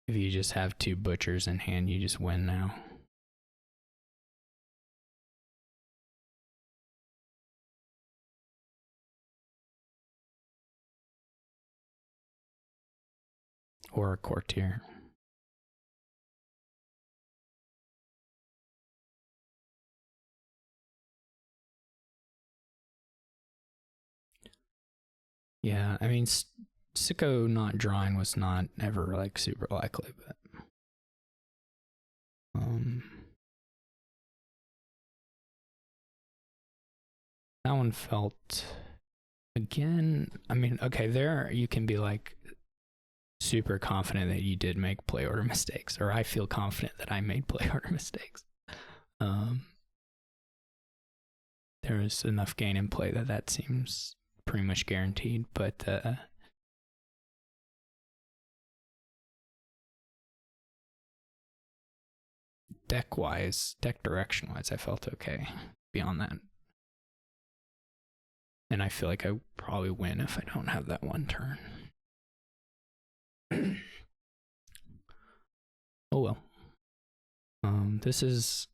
If you just have 2 butchers in hand, you just win now. Or a courtier. Yeah, I mean, Sicko not drawing was not ever like super likely, but that one felt, again, I mean, okay, there you can be like super confident that you did make play order mistakes, or I feel confident that I made play order mistakes. There is enough gain in play that seems pretty much guaranteed, but deck direction wise, I felt okay beyond that. And I feel like I probably win if I don't have that one turn. Oh well. This is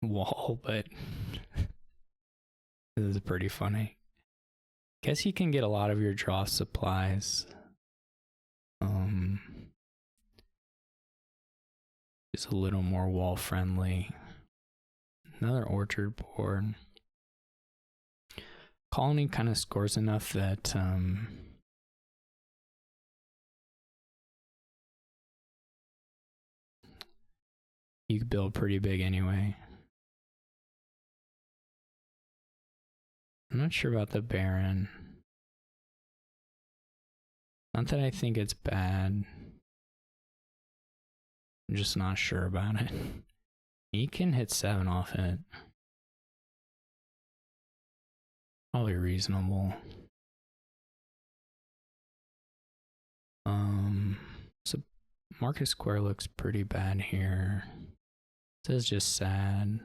wall, but this is pretty funny. Guess you can get a lot of your draw supplies. Just a little more wall friendly. Another orchard board. Colony kind of scores enough that you could build pretty big anyway. I'm not sure about the Baron. Not that I think it's bad. I'm just not sure about it. He can hit 7 off it. Probably reasonable. So Market Square looks pretty bad here. This is just sad.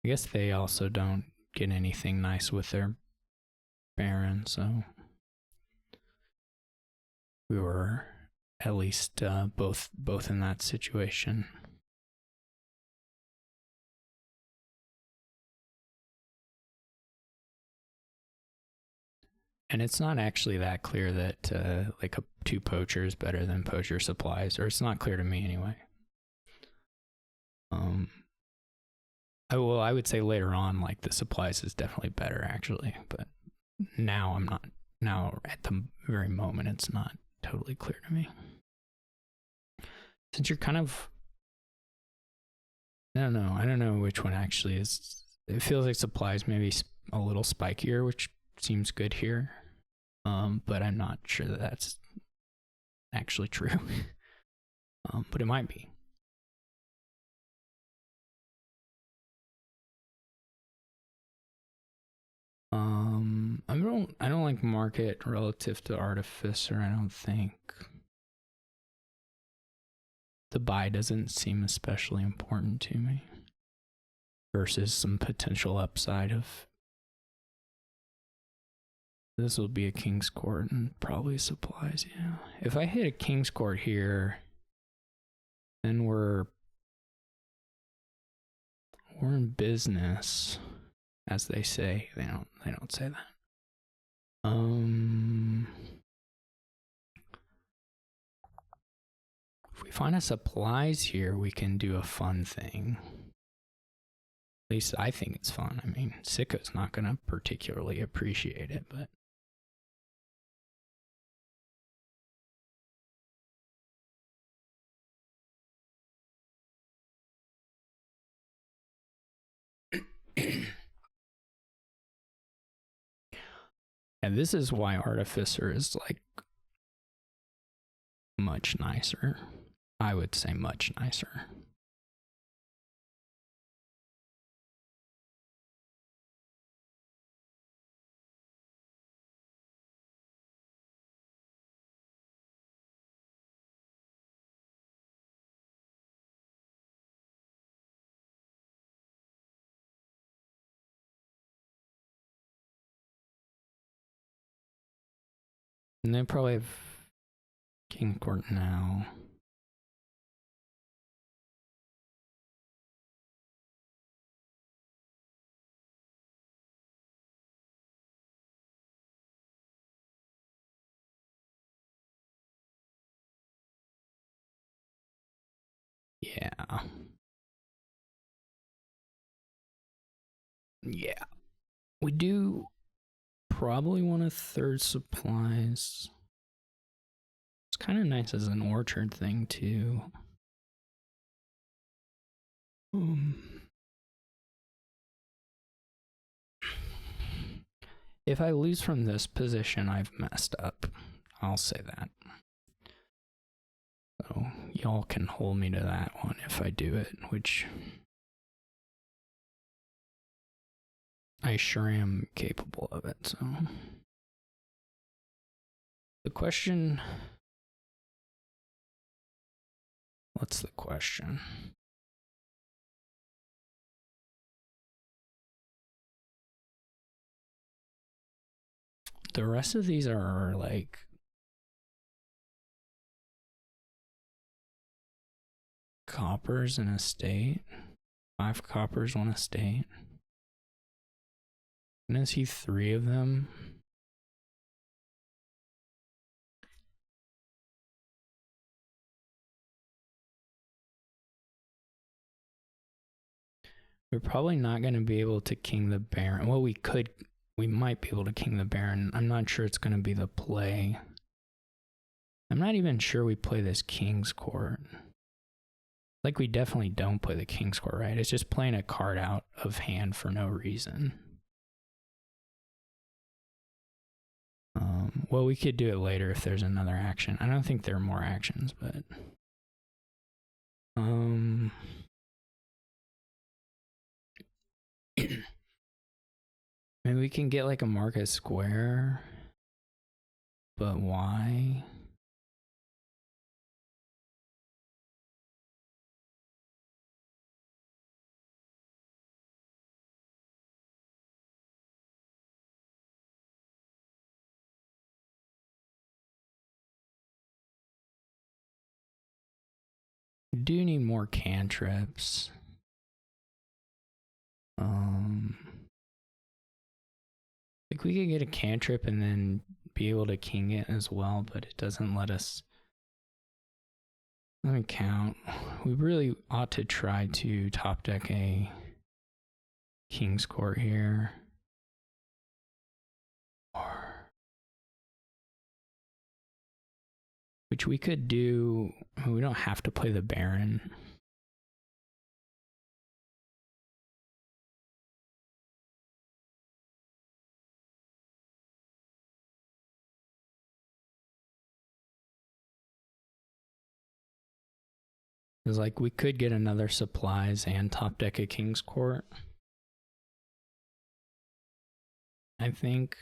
I guess they also don't get anything nice with their Baron, so we were at least both in that situation. And it's not actually that clear that like 2 poacher is better than poacher supplies, or it's not clear to me anyway. I would say later on, like the supplies is definitely better actually, but now I'm not. Now at the very moment, it's not totally clear to me. Since you're kind of, I don't know which one actually is. It feels like supplies maybe a little spikier, which seems good here, but I'm not sure that that's actually true. But it might be. I don't like market relative to artificer. I don't think the buy doesn't seem especially important to me versus some potential upside of this will be a king's court and probably supplies. Yeah, if I hit a king's court here, then we're in business, as they say. They don't say that. If we find a supplies here, we can do a fun thing. At least I think it's fun. I mean, Sicko's not gonna particularly appreciate it, but And this is why Artificer is like much nicer. I would say much nicer. And they probably have King Court now. Yeah. Yeah. We do probably want a third supplies. It's kind of nice as an orchard thing too. If I lose from this position, I've messed up. I'll say that. So y'all can hold me to that one if I do it, which I sure am capable of it. So the question, what's the question? The rest of these are like coppers in a state. 5 coppers, 1 estate. And I see 3 of them. We're probably not going to be able to king the Baron. Well, we might be able to king the Baron. I'm not sure it's going to be the play. I'm not even sure we play this King's Court. Like, we definitely don't play the King's Court, right? It's just playing a card out of hand for no reason. Well, we could do it later if there's another action. I don't think there are more actions, but... Maybe we can get like a market square. But why? We do need more cantrips. Like we could get a cantrip and then be able to king it as well, but it doesn't let us. Let me count. We really ought to try to top deck a King's Court here. Which we could do. We don't have to play the Baron. Because like we could get another supplies and top deck a King's Court. I think.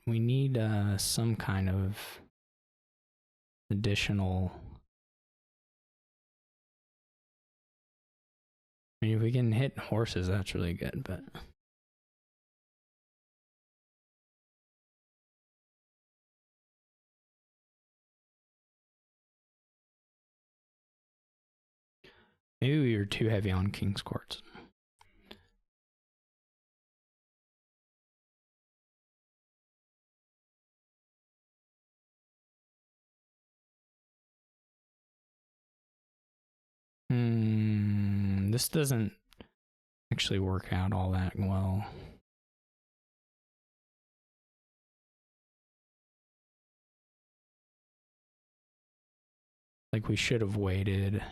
We need some kind of additional. I mean, if we can hit horses, that's really good, but. Maybe we were too heavy on King's Courts. This doesn't actually work out all that well. like we should have waited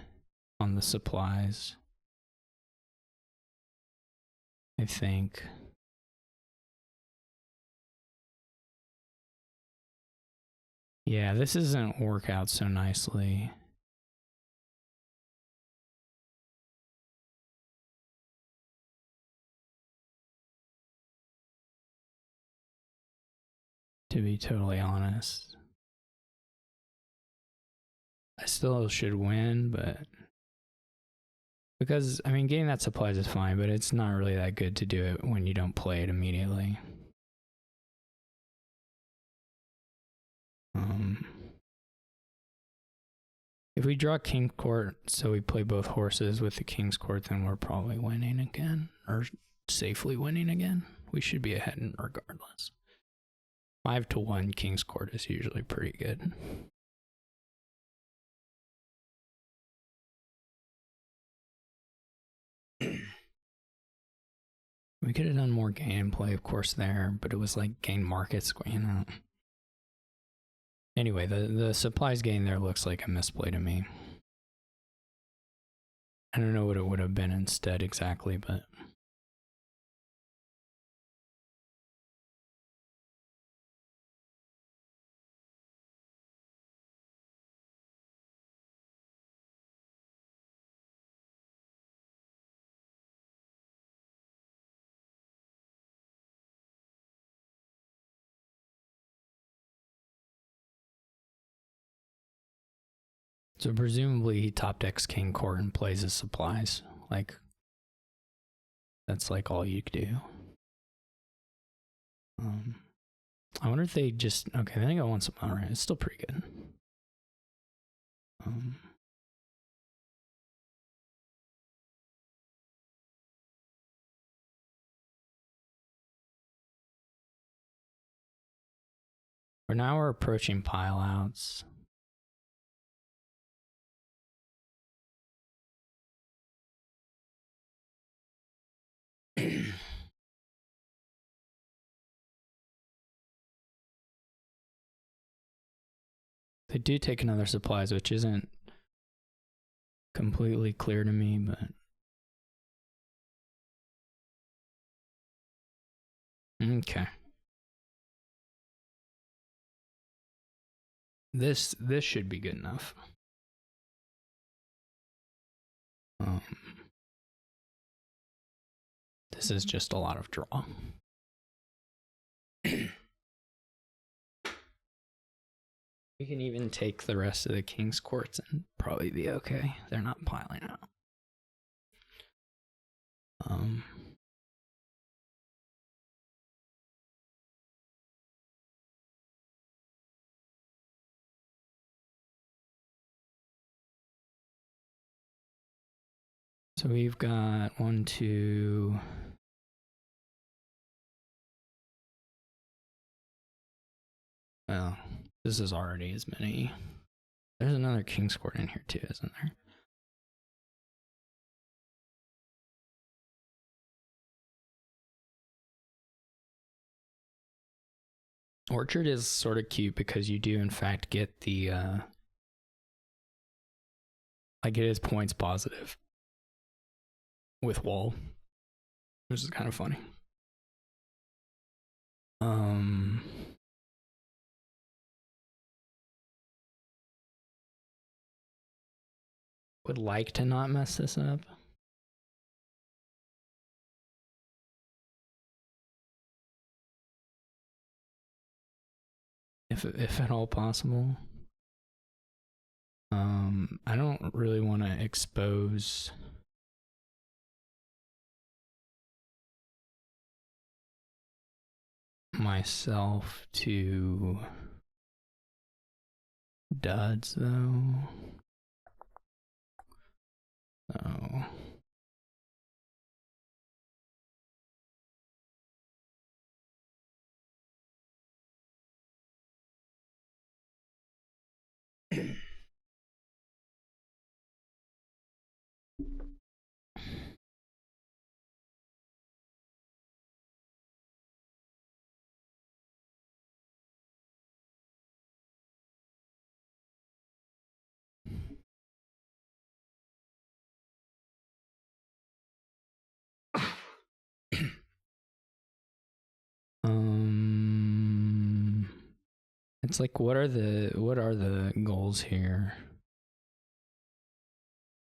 on the supplies. I think. Yeah, this doesn't work out so nicely. To be totally honest. I still should win, but because, I mean, getting that supplies is fine, but it's not really that good to do it when you don't play it immediately. If we draw King Court, so we play both horses with the King's Court, then we're probably winning again, or safely winning again. We should be ahead regardless. 5-1 King's Court is usually pretty good. We could have done more gameplay, of course, there, but it was like gain markets, you know. Anyway, the supplies gain there looks like a misplay to me. I don't know what it would have been instead exactly, but... So presumably he top decks King Court and plays his supplies. Like, that's like all you could do. I wonder if they just... Okay, I think I want some... Alright, it's still pretty good. For now we're approaching pile outs. They do take another supplies, which isn't completely clear to me, but... Okay. This should be good enough. This is just a lot of draw. We can even take the rest of the King's Courts and probably be okay. They're not piling out. So we've got 1, 2... Well, this is already as many. There's another King's Court in here too, isn't there? Orchard is sort of cute because you do in fact get the like it is points positive with wall, which is kind of funny. Would like to not mess this up. If at all possible. I don't really want to expose myself to duds though. So It's like what are the goals here?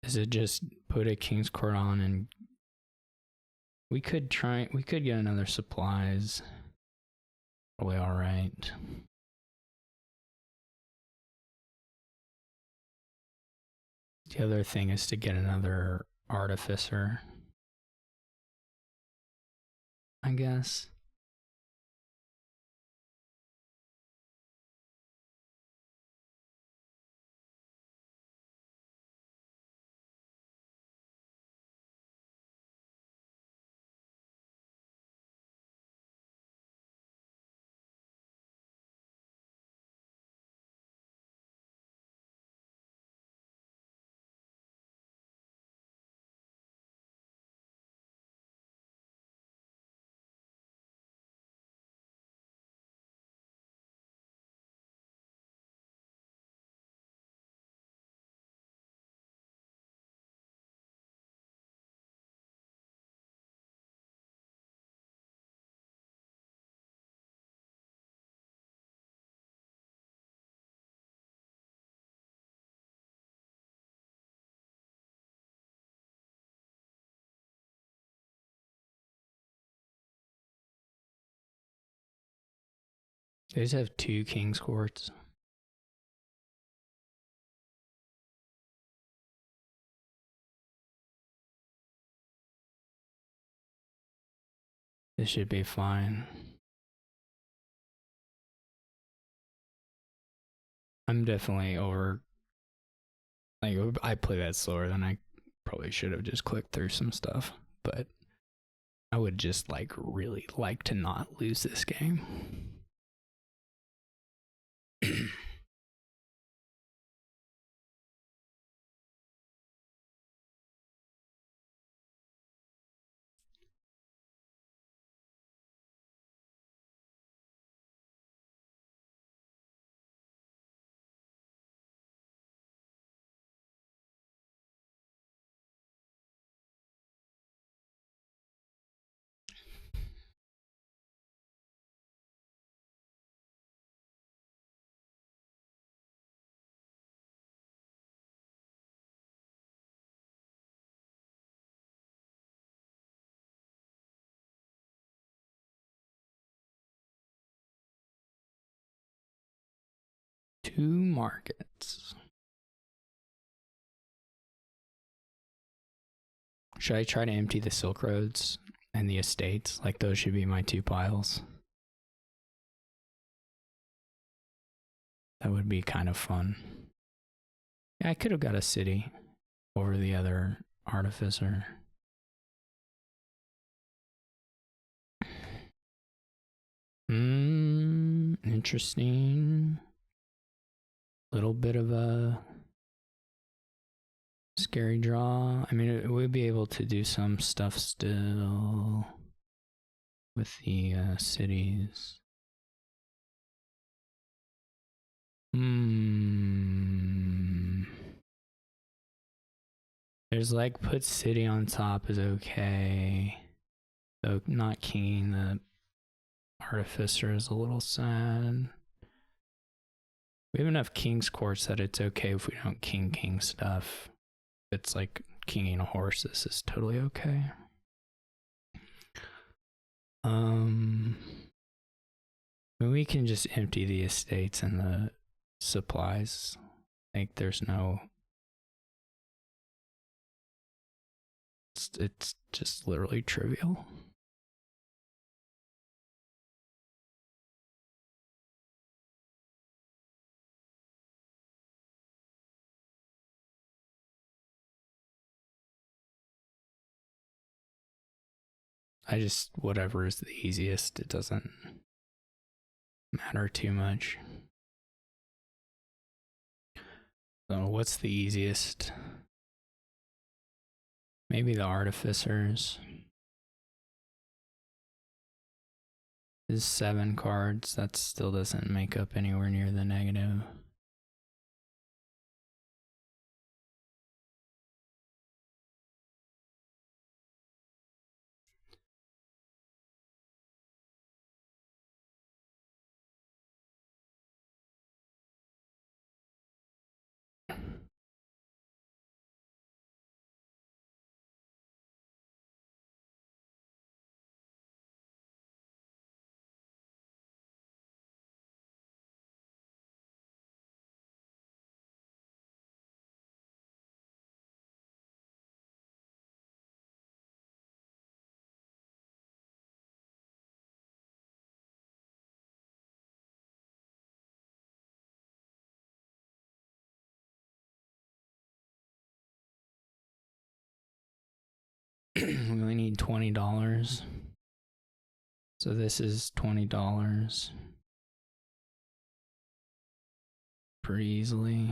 Is it just put a King's Court on and we could get another supplies. Probably alright. The other thing is to get another artificer, I guess. They just have 2 King's Courts. This should be fine. I'm definitely over. Like, I play that slower than I probably should have just clicked through some stuff, but I would just like really like to not lose this game. Two markets. Should I try to empty the Silk Roads and the estates? Like, those should be my 2 piles. That would be kind of fun. Yeah, I could have got a city over the other artificer. Interesting. Little bit of a scary draw. I mean, we'd be able to do some stuff still with the cities. There's like put city on top is okay. Though not kinging the artificer is a little sad. We have enough King's Courts that it's okay if we don't king stuff. It's like kinging a horse, this is totally okay. We can just empty the estates and the supplies. Like, there's no. It's just literally trivial. I just, whatever is the easiest, it doesn't matter too much. So what's the easiest? Maybe the artificers. Is 7 cards, that still doesn't make up anywhere near the negative. need $20. So this is $20 pretty easily.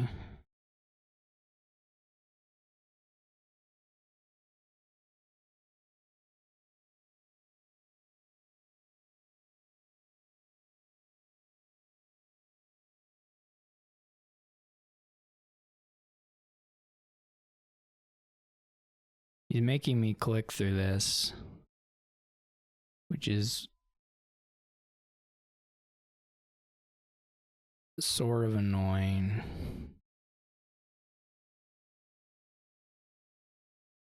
He's making me click through this, which is sort of annoying.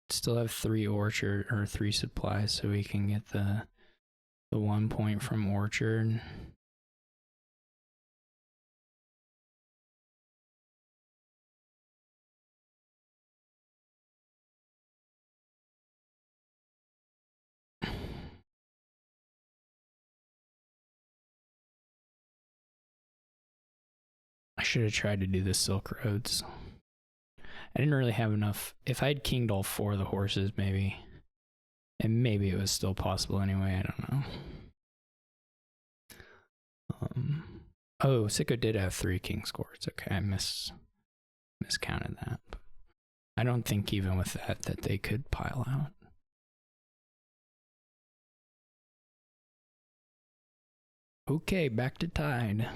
Still have 3 orchard or 3 supplies, so we can get the 1 point from orchard. I should have tried to do the Silk Roads. I didn't really have enough. If I had kinged all 4 of the horses, maybe. And maybe it was still possible anyway, I don't know. Oh, Sicko did have 3 king scores. Okay, I miscounted that. But I don't think even with that they could pile out. Okay, back to tied.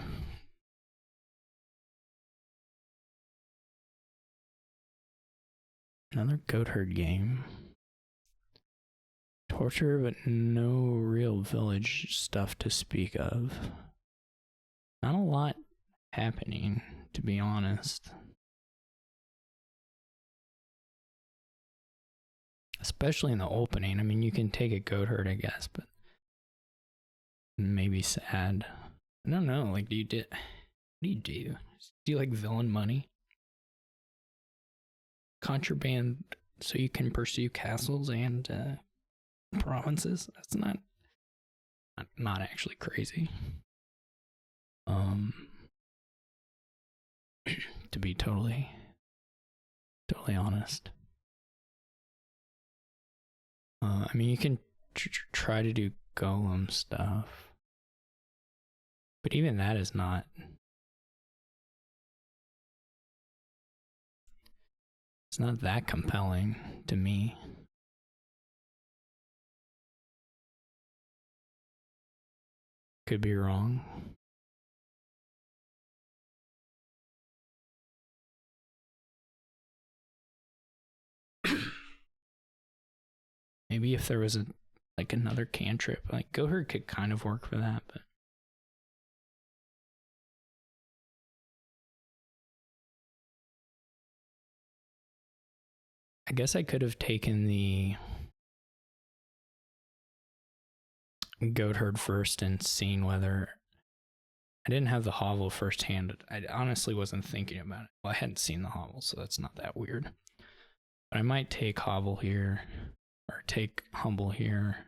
Another goat herd game. Torture, but no real village stuff to speak of. Not a lot happening, to be honest. Especially in the opening. I mean, you can take a goat herd, I guess, but maybe sad. I don't know. Like, what do you do? Do you like villain money? Contraband so you can pursue castles and provinces? That's not actually crazy. To be totally honest. I mean, you can try to do golem stuff, but even that is not. It's not that compelling to me. Could be wrong. Maybe if there was another cantrip, like goat herd could kind of work for that, but I guess I could have taken the goat herd first and seen whether I didn't have the hovel firsthand. I honestly wasn't thinking about it. Well, I hadn't seen the hovel, so that's not that weird. But I might take hovel here or take humble here.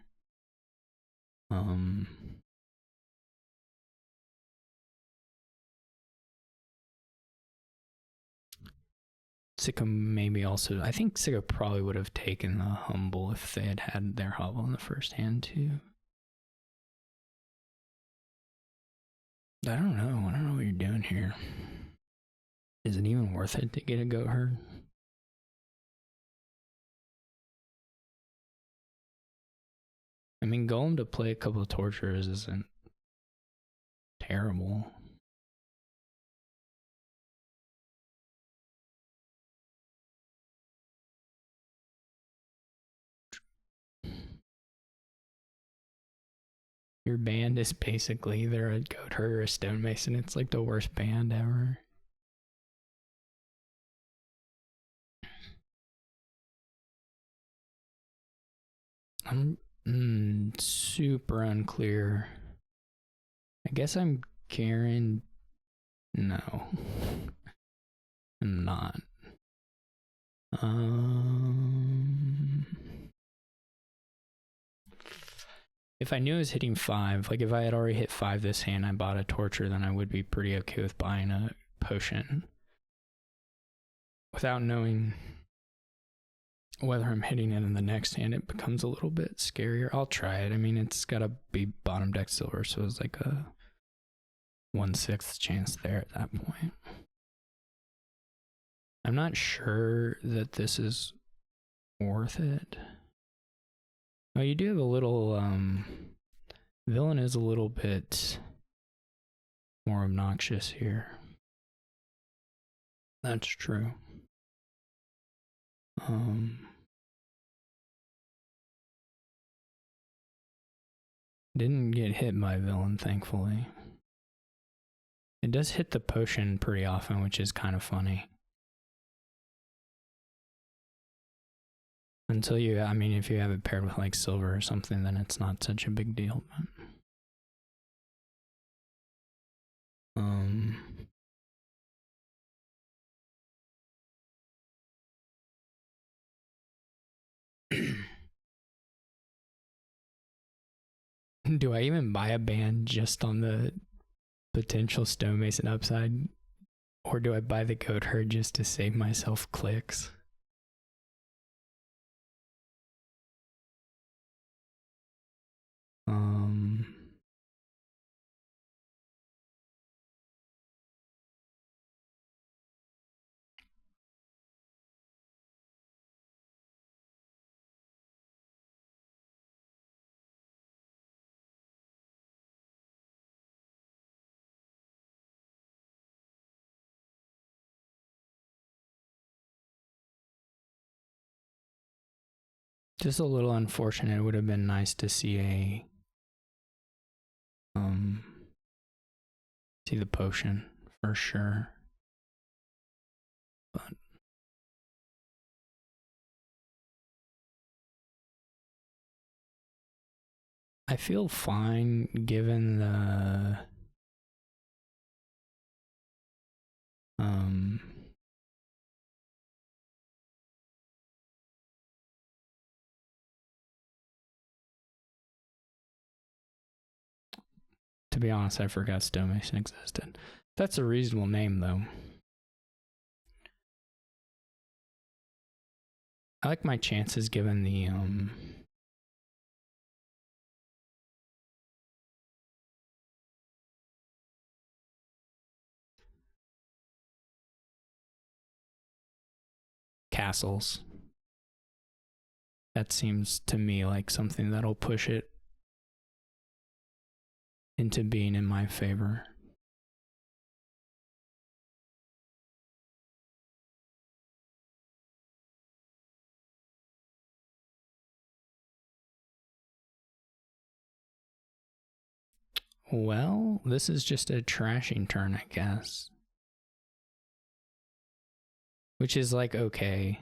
Sicko maybe also. I think Sicko probably would have taken the humble if they had their hovel in the first hand too. I don't know. I don't know what you're doing here. Is it even worth it to get a goat herd? I mean, Golem to play a couple of torturers isn't terrible. Your band is basically either a goat herd or a stonemason. It's like the worst band ever. I'm super unclear. I guess I'm Karen. No, I'm not. If I knew I was hitting 5, like if I had already hit 5 this hand, I bought a torture, then I would be pretty okay with buying a potion. Without knowing whether I'm hitting it in the next hand, it becomes a little bit scarier. I'll try it. I mean, it's got to be bottom deck silver, so it's like a 1/6 chance there at that point. I'm not sure that this is worth it. Oh, you do have a little, villain is a little bit more obnoxious here. That's true. Didn't get hit by villain, thankfully. It does hit the potion pretty often, which is kind of funny. Until you, I mean, if you have it paired with like silver or something, then it's not such a big deal. But, do I even buy a band just on the potential stonemason upside? Or do I buy the goat herd just to save myself clicks? Just a little unfortunate. It would have been nice to see see the potion for sure. But I feel fine given the to be honest, I forgot stonemason existed. That's a reasonable name though. I like my chances given the castles. That seems to me like something that'll push it into being in my favor. Well, this is just a trashing turn, I guess. Which is like okay.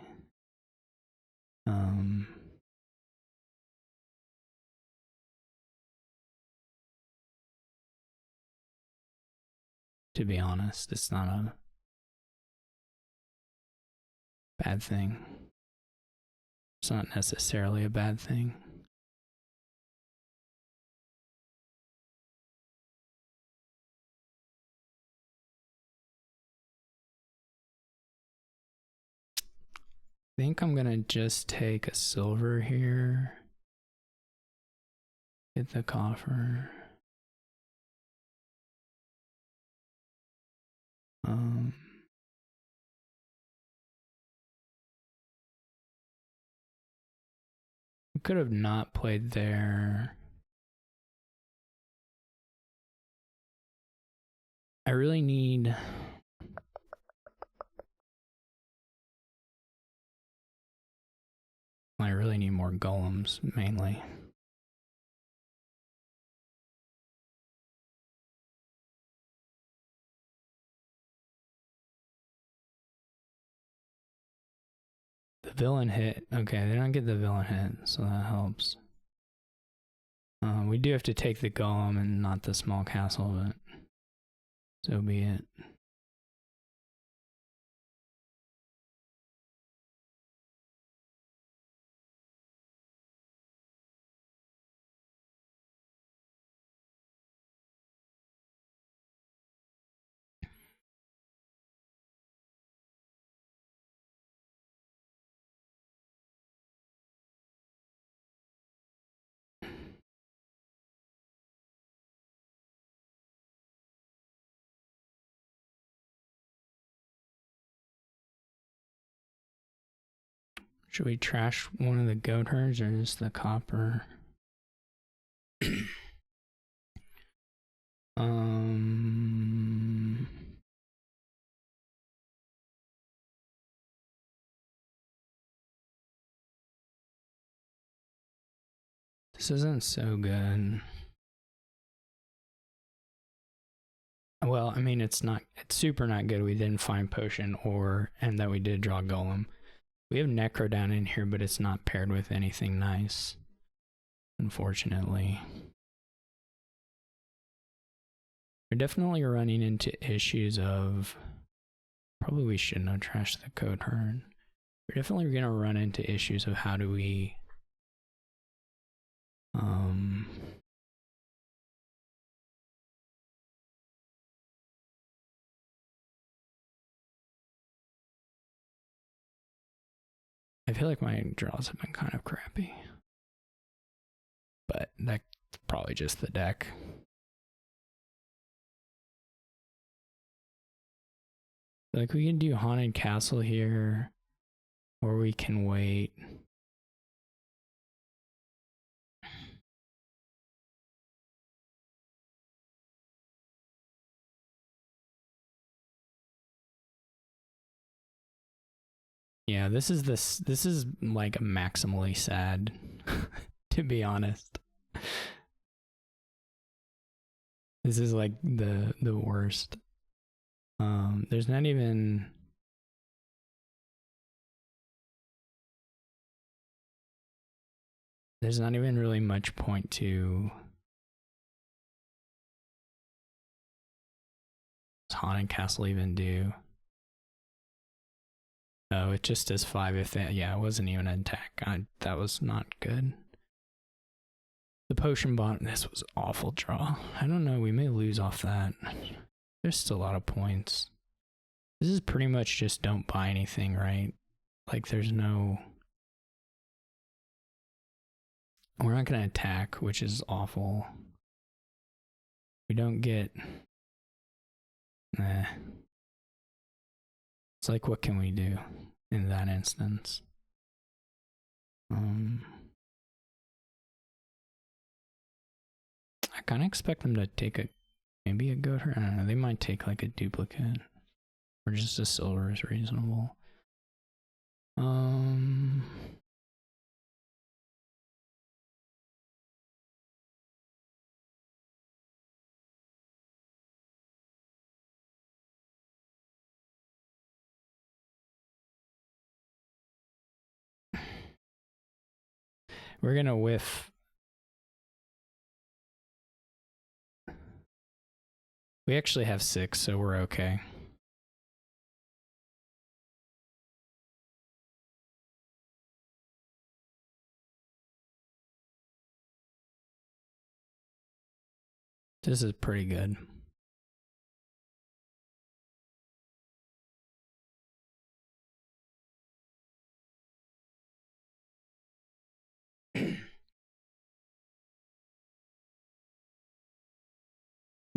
To be honest, it's not a bad thing. It's not necessarily a bad thing. I think I'm gonna just take a silver here. Get the coffer. Could have not played there. I really need more golems, mainly. The villain hit. Okay, they don't get the villain hit, so that helps. We do have to take the golem and not the small castle, but so be it. Should we trash one of the goat herds or just the copper? This isn't so good. Well, I mean, it's super not good. We didn't find potion and that we did draw golem. We have necro down in here, but it's not paired with anything nice, unfortunately. We're definitely running into issues of, probably we shouldn't have trashed the code herd. We're definitely going to run into issues of how do we I feel like my draws have been kind of crappy, but that's probably just the deck. Like we can do Haunted Castle here, or we can wait. Yeah, this is like maximally sad, to be honest. This is like the worst. There's not even really much point to what's Haunted Castle even do? No, it just does 5 if it, yeah, it wasn't even an attack. That was not good. The potion bot, this was awful draw. I don't know, we may lose off that. There's still a lot of points. This is pretty much just don't buy anything, right? Like there's no... We're not going to attack, which is awful. We don't get... Nah. It's like, what can we do in that instance? I kind of expect them to take maybe a goat herd. I don't know, they might take like a duplicate. Or just a silver is reasonable. We're gonna whiff. We actually have 6, so we're okay. This is pretty good.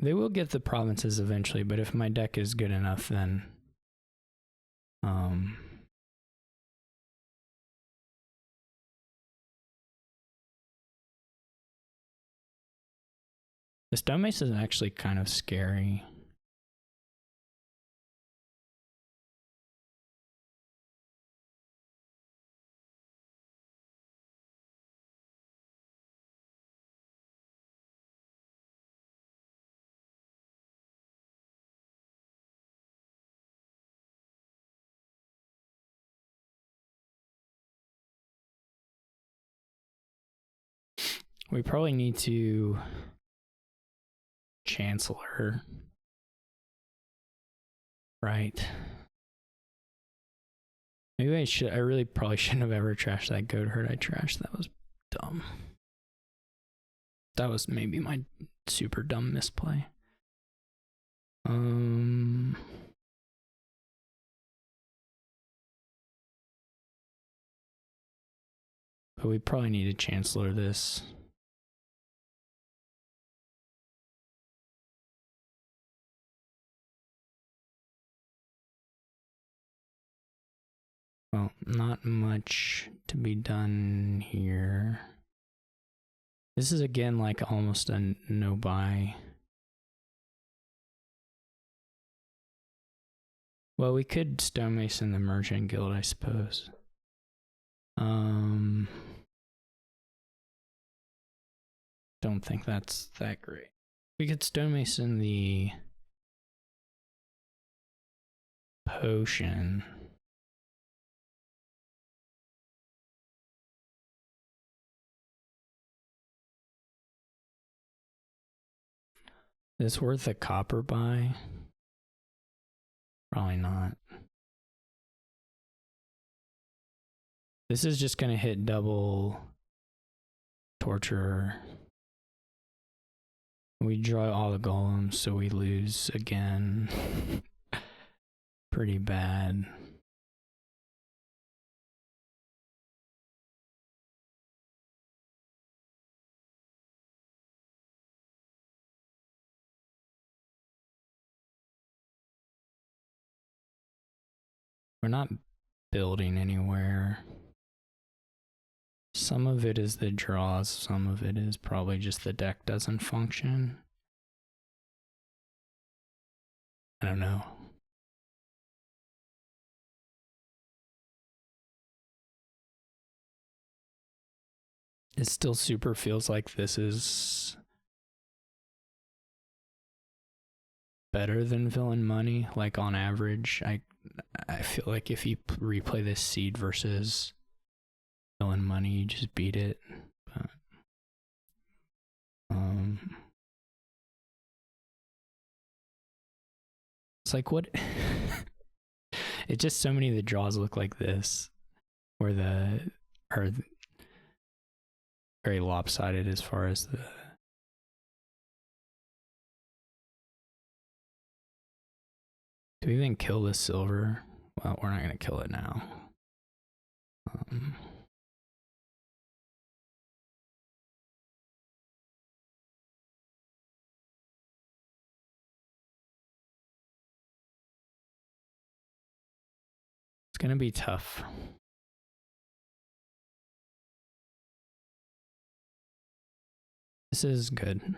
They will get the provinces eventually, but if my deck is good enough, then the stone mace is actually kind of scary. We probably need to Chancellor, right? Maybe I really probably shouldn't have ever trashed that goat herd I trashed. That was dumb. That was maybe my super dumb misplay. But we probably need to Chancellor this. So not much to be done here. This is again like almost a no buy. Well, we could stonemason the merchant guild, I suppose. Don't think that's that great. We could stonemason the potion. Is this worth a copper buy? Probably not. This is just gonna hit double torture. We draw all the golems, so we lose again. Pretty bad. We're not building anywhere. Some of it is the draws, some of it is probably just the deck doesn't function. I don't know. It still super feels like this is better than Villain Money. Like on average, I feel like if you replay this seed versus Villain Money, you just beat it. But, it's like what? It's just so many of the draws look like this, where are very lopsided as far as the. Do we even kill the silver? Well, we're not gonna kill it now. It's gonna be tough. This is good.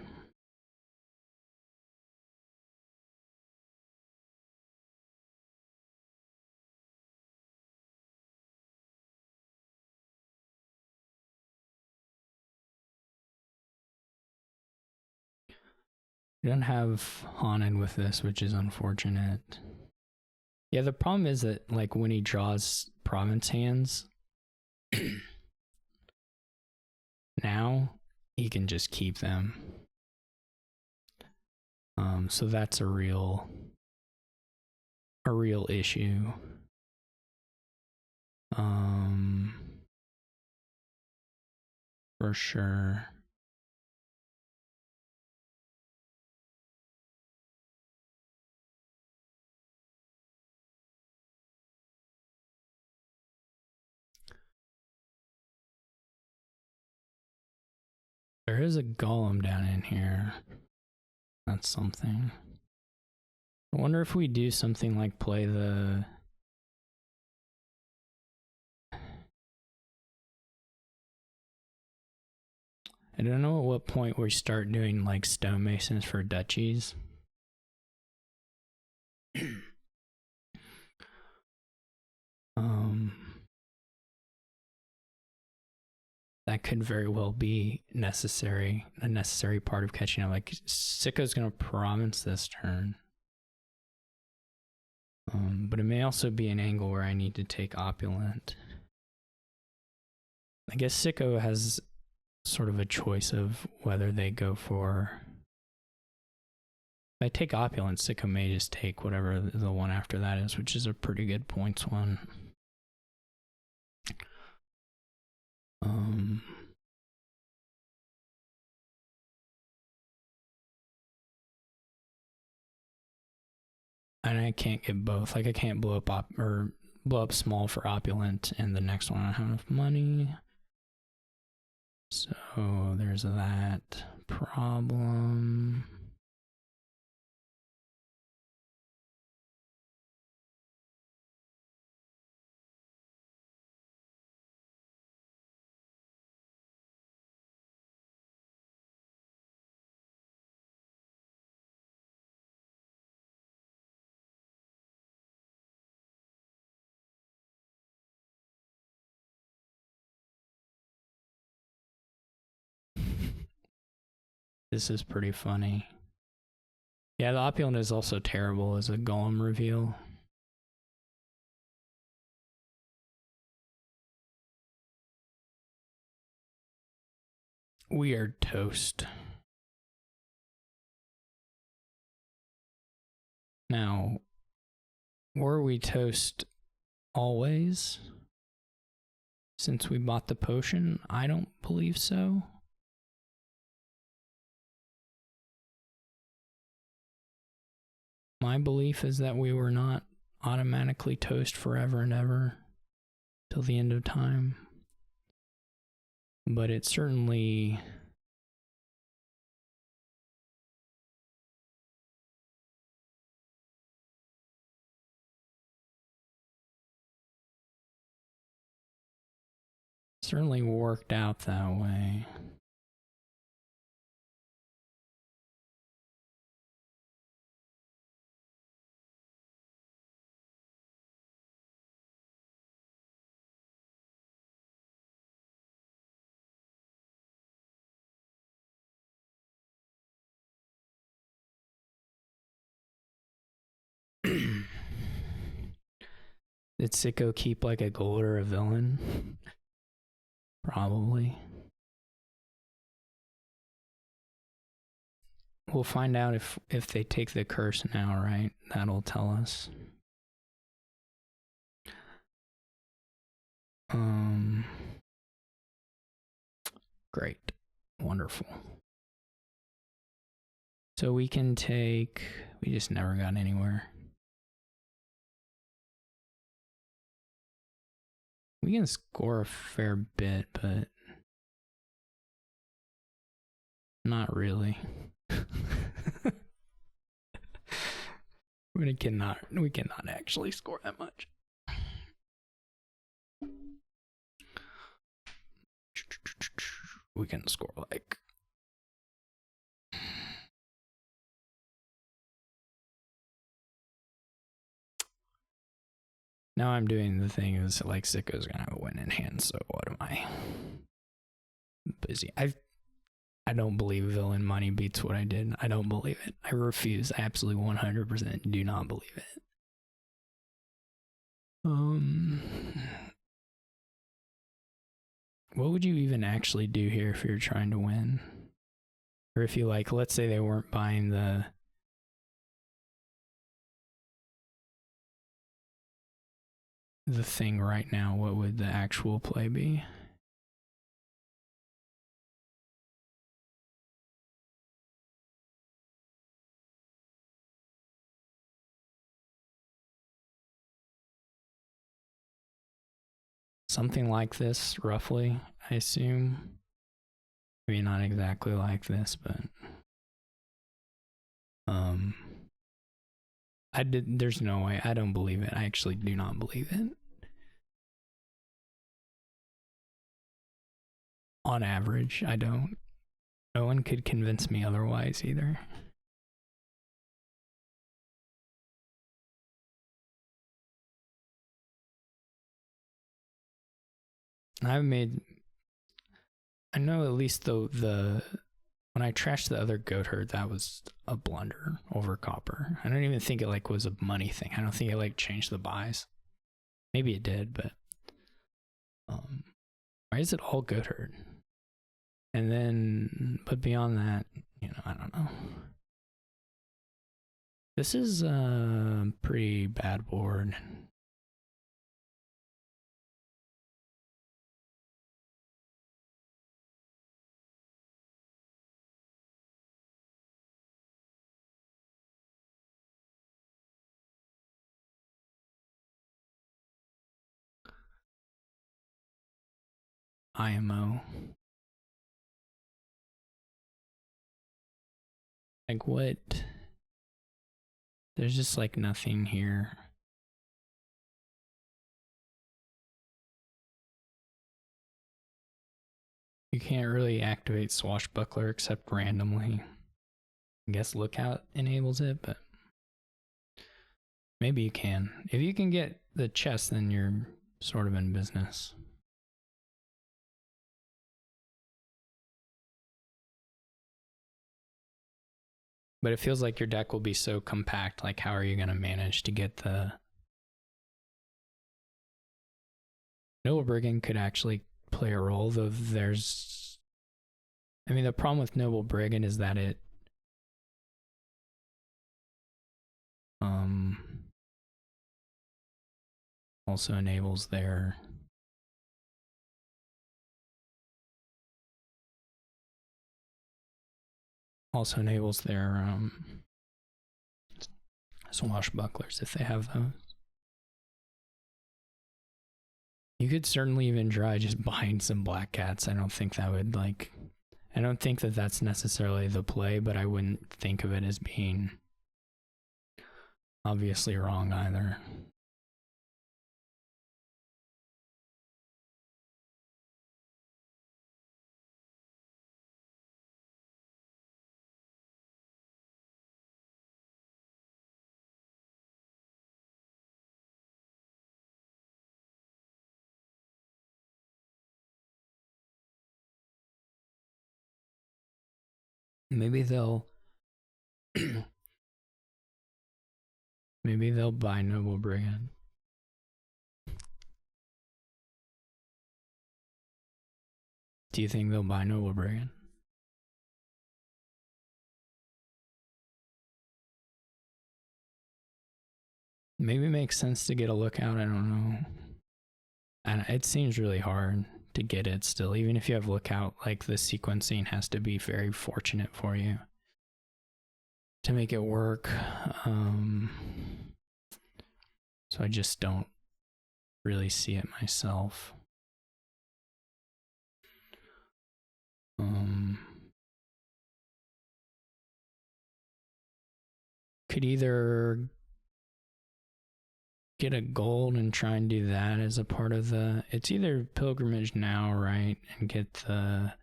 We don't have Haunted with this, which is unfortunate. Yeah, the problem is that like when he draws province hands, now he can just keep them. So that's a real issue. For sure. There is a golem down in here. That's something. I wonder if we do something like play the... I don't know at what point we start doing like stonemasons for duchies. That could very well be a necessary part of catching up. Like Sicko's gonna province this turn. But it may also be an angle where I need to take opulent. I guess Sicko has sort of a choice of whether they go for... If I take opulent, Sicko may just take whatever the one after that is, which is a pretty good points one. And I can't get both. Like I can't blow up small for opulent, and the next one I don't have enough money. So there's that problem. This is pretty funny. Yeah, the opulent is also terrible as a golem reveal. We are toast. Now, were we toast always? Since we bought the potion? I don't believe so. My belief is that we were not automatically toast forever and ever till the end of time. But it certainly worked out that way. Did Sicko keep like a gold or a villain? Probably. We'll find out if they take the curse now, right? That'll tell us. Great. Wonderful. So we can take... We just never got anywhere. We can score a fair bit, but... Not really. we cannot actually score that much. We can score like... Now I'm doing the thing is like Sicko's gonna have a win in hand, so what am I? Busy. I don't believe villain money beats what I did. I don't believe it. I refuse. I absolutely 100% do not believe it. What would you even actually do here if you're trying to win? Or if you like, let's say they weren't buying the thing right now, what would the actual play be? Something like this, roughly, I assume. Maybe not exactly like this, but there's no way. I don't believe it. I actually do not believe it. On average, I don't. No one could convince me otherwise either. I know at least though when I trashed the other goat herd, that was a blunder over copper. I don't even think it like was a money thing. I don't think it like changed the buys. Maybe it did, but why is it all goat herd? And then, but beyond that, you know, I don't know. This is a pretty bad board. IMO. Like what? There's just like nothing here. You can't really activate Swashbuckler except randomly. I guess Lookout enables it, but maybe you can. If you can get the chest, then you're sort of in business. But it feels like your deck will be so compact. Like, how are you going to manage to get the... Noble Brigand could actually play a role, though there's... I mean, the problem with Noble Brigand is that it... also enables their... swashbucklers if they have those. You could certainly even try just buying some black cats. I don't think that would I don't think that that's necessarily the play, but I wouldn't think of it as being obviously wrong either. Maybe they'll buy Noble Brigand. Do you think they'll buy Noble Brigand? Maybe it makes sense to get a lookout, I don't know. And it seems really hard to get it still. Even if you have lookout, like the sequencing has to be very fortunate for you to make it work. So I just don't really see it myself. Could either get a gold and try and do that as a part of the... It's either pilgrimage now, right? And get the...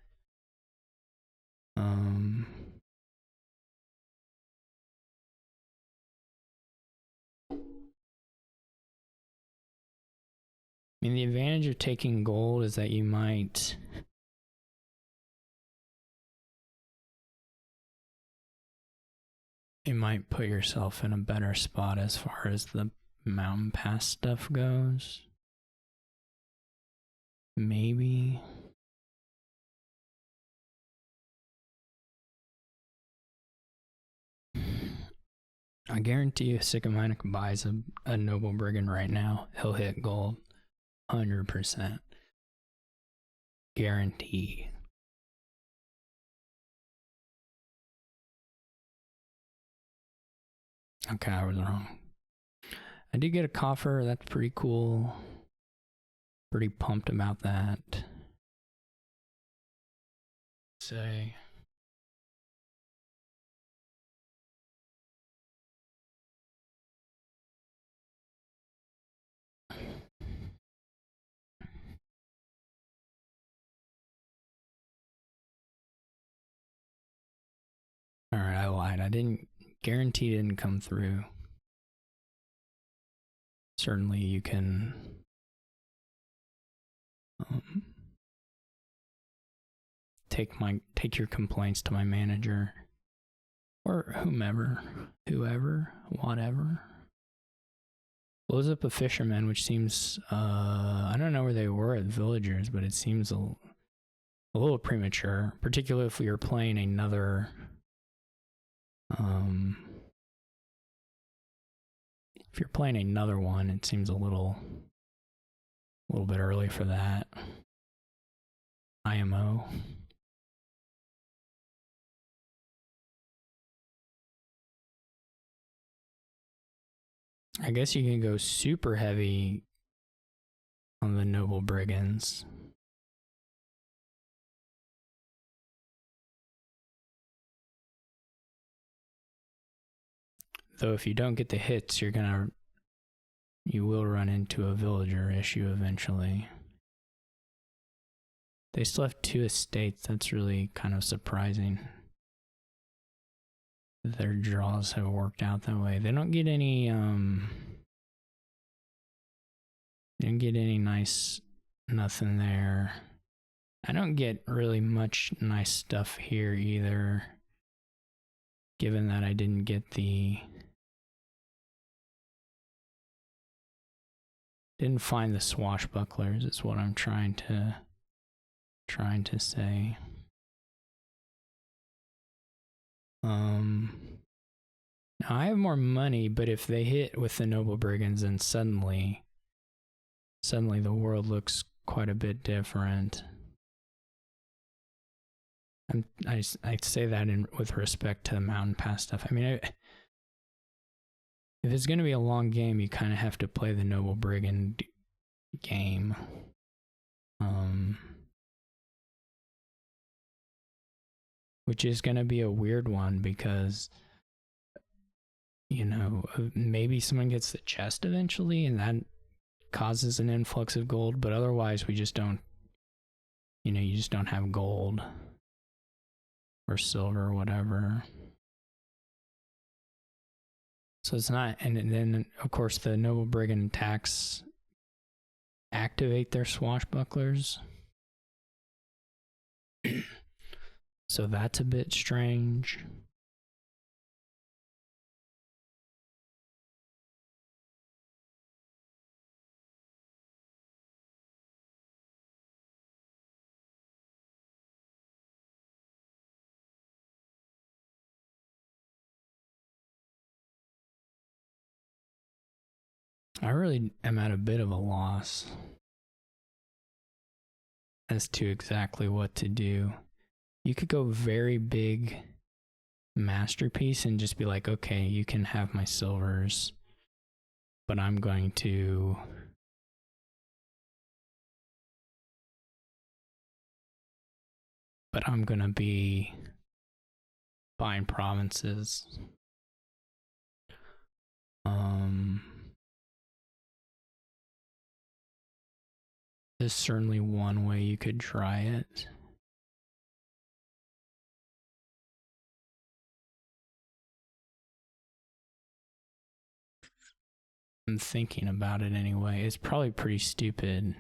I mean, the advantage of taking gold is that you might... You might put yourself in a better spot as far as the mountain pass stuff goes. Maybe. I guarantee you Sicomatic buys a Noble Brigand right now, he'll hit gold. 100%. Guarantee. Okay, I was wrong. I did get a coffer, that's pretty cool. Pretty pumped about that. Say. Alright, I lied. I didn't guarantee it didn't come through. Certainly you can take your complaints to my manager or whoever, whatever. Blows up a fisherman, which seems I don't know where they were at Villagers, but it seems a little premature, particularly if we were playing another if you're playing another one, it seems a little bit early for that. IMO. I guess you can go super heavy on the Noble Brigands. Though if you don't get the hits, you will run into a villager issue eventually. They still have 2 estates. That's really kind of surprising. Their draws have worked out that way. They don't get any nice nothing there. I don't get really much nice stuff here either. given that I didn't get didn't find the swashbucklers, is what I'm trying to say. Now I have more money, but if they hit with the Noble Brigands, then suddenly the world looks quite a bit different. I say that with respect to the Mountain Pass stuff. I mean, if it's going to be a long game, you kind of have to play the Noble Brigand game. Which is going to be a weird one because, you know, maybe someone gets the chest eventually and that causes an influx of gold, but otherwise we just don't, you know, you just don't have gold or silver or whatever. So it's not, and then of course the Noble Brigand attacks activate their swashbucklers. So that's a bit strange. I really am at a bit of a loss as to exactly what to do. You could go very big masterpiece and just be like, okay, you can have my silvers, but I'm going to be buying provinces. There's certainly one way you could try it. I'm thinking about it anyway. It's probably pretty stupid,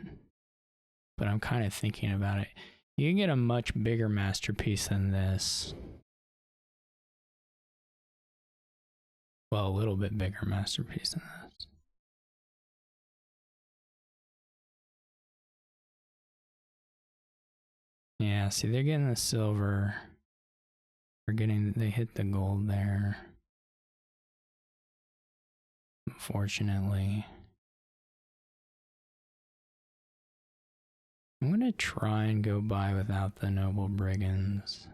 but I'm kind of thinking about it. You can get a much bigger masterpiece than this. Well, a little bit bigger masterpiece than this. Yeah, see, they're getting the silver. They hit the gold there. Unfortunately. I'm gonna try and go by without the Noble Brigands.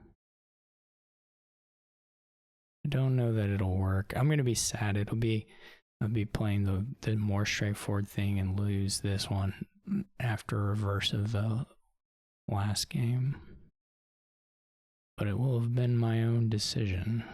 I don't know that it'll work. I'm gonna be sad. I'll be playing the more straightforward thing and lose this one after reverse of the last game. But it will have been my own decision.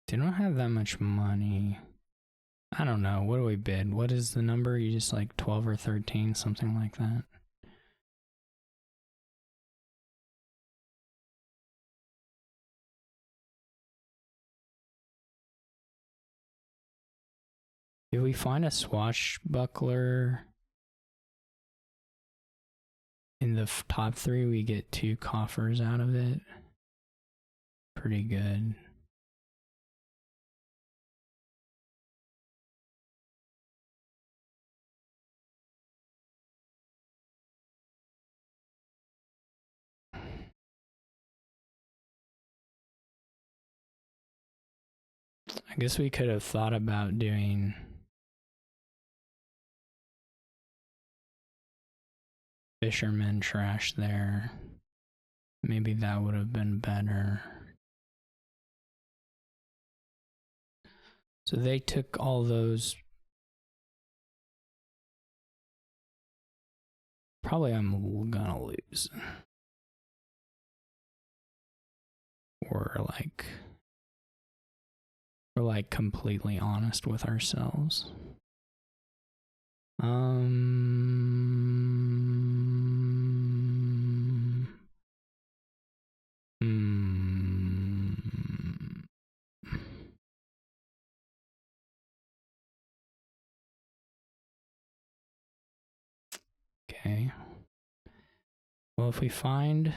They don't have that much money. I don't know. What do we bid? What is the number? You just like 12 or 13, something like that. If we find a swashbuckler in the top 3, we get 2 coffers out of it. Pretty good. I guess we could have thought about doing fisherman trash there. Maybe that would have been better. So they took all those. Probably I'm gonna lose. We're like completely honest with ourselves. Okay. Well, if we find...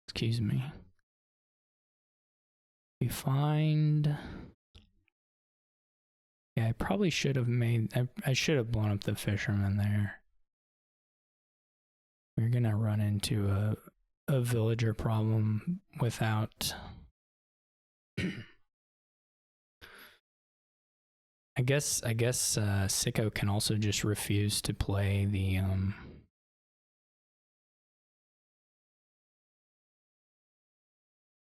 Excuse me. We find... Yeah, I probably should have made... I should have blown up the fisherman there. We're gonna run into a villager problem without... I guess Sicko can also just refuse to play the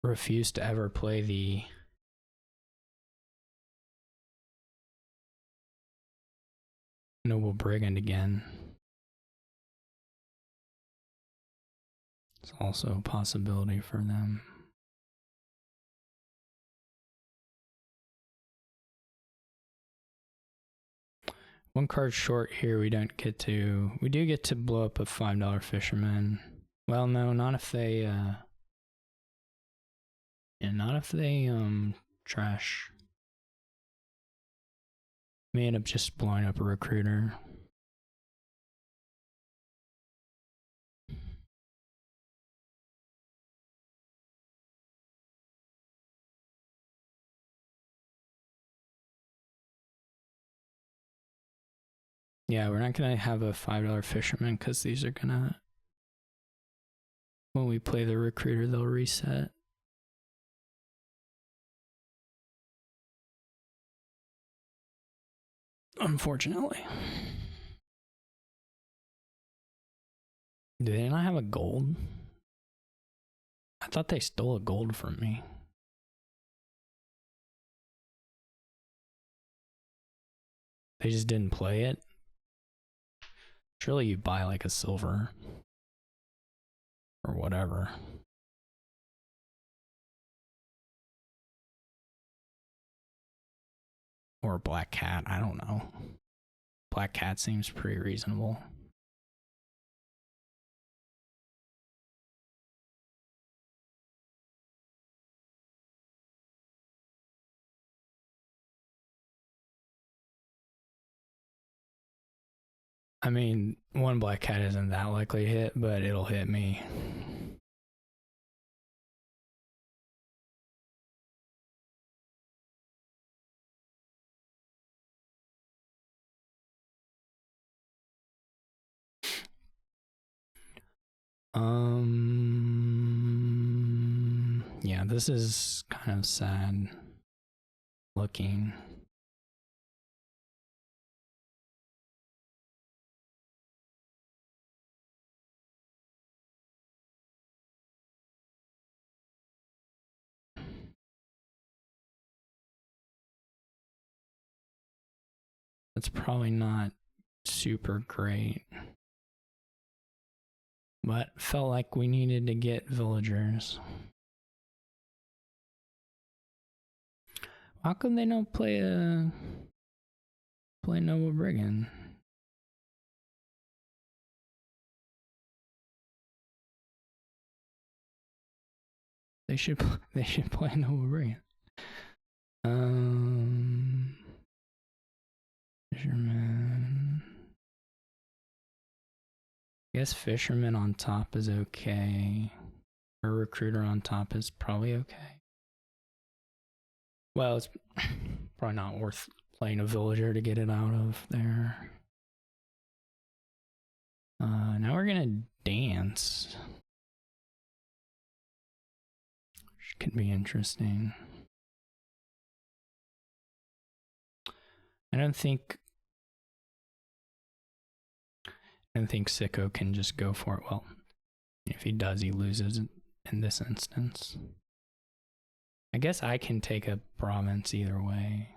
refuse to ever play the Noble Brigand again. It's also a possibility for them. One card short here. We do get to blow up a $5 fisherman. Well, no, not if they not if they trash. We end up just blowing up a recruiter. Yeah, we're not gonna have a $5 fisherman because these are gonna, when we play the recruiter, they'll reset. Unfortunately. Do they not have a gold? I thought they stole a gold from me. They just didn't play it? Surely you buy like a silver. Or whatever. Or a black cat, I don't know. Black cat seems pretty reasonable. I mean, one black cat isn't that likely to hit, but it'll hit me. Yeah, this is kind of sad looking. That's probably not super great. But felt like we needed to get villagers. How come they don't play Noble Brigand? They should play Noble Brigand. Fisherman. I guess fisherman on top is okay. Or recruiter on top is probably okay. Well, it's probably not worth playing a villager to get it out of there. Now we're gonna dance. Which could be interesting. I don't think Sicko can just go for it. Well, if he does, he loses in this instance. I guess I can take a province either way.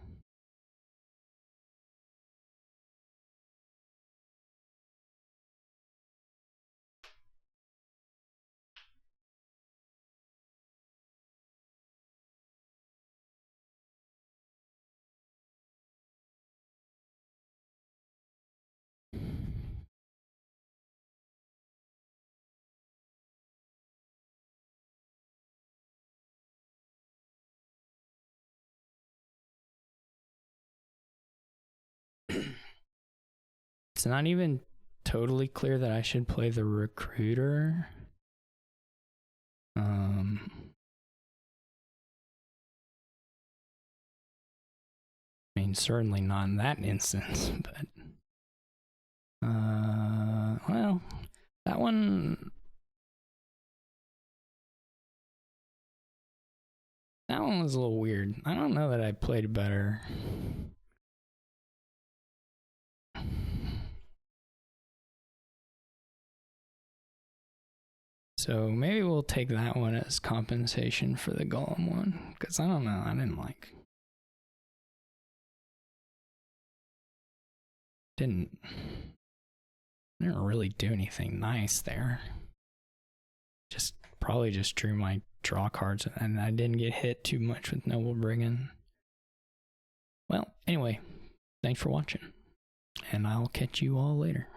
It's not even totally clear that I should play the recruiter. I mean, certainly not in that instance, but well, that one was a little weird. I don't know that I played better. So maybe we'll take that one as compensation for the Golem one, because I don't know, I didn't really do anything nice there. Probably just drew my draw cards, and I didn't get hit too much with Noble Brigand. Well, anyway, thanks for watching, and I'll catch you all later.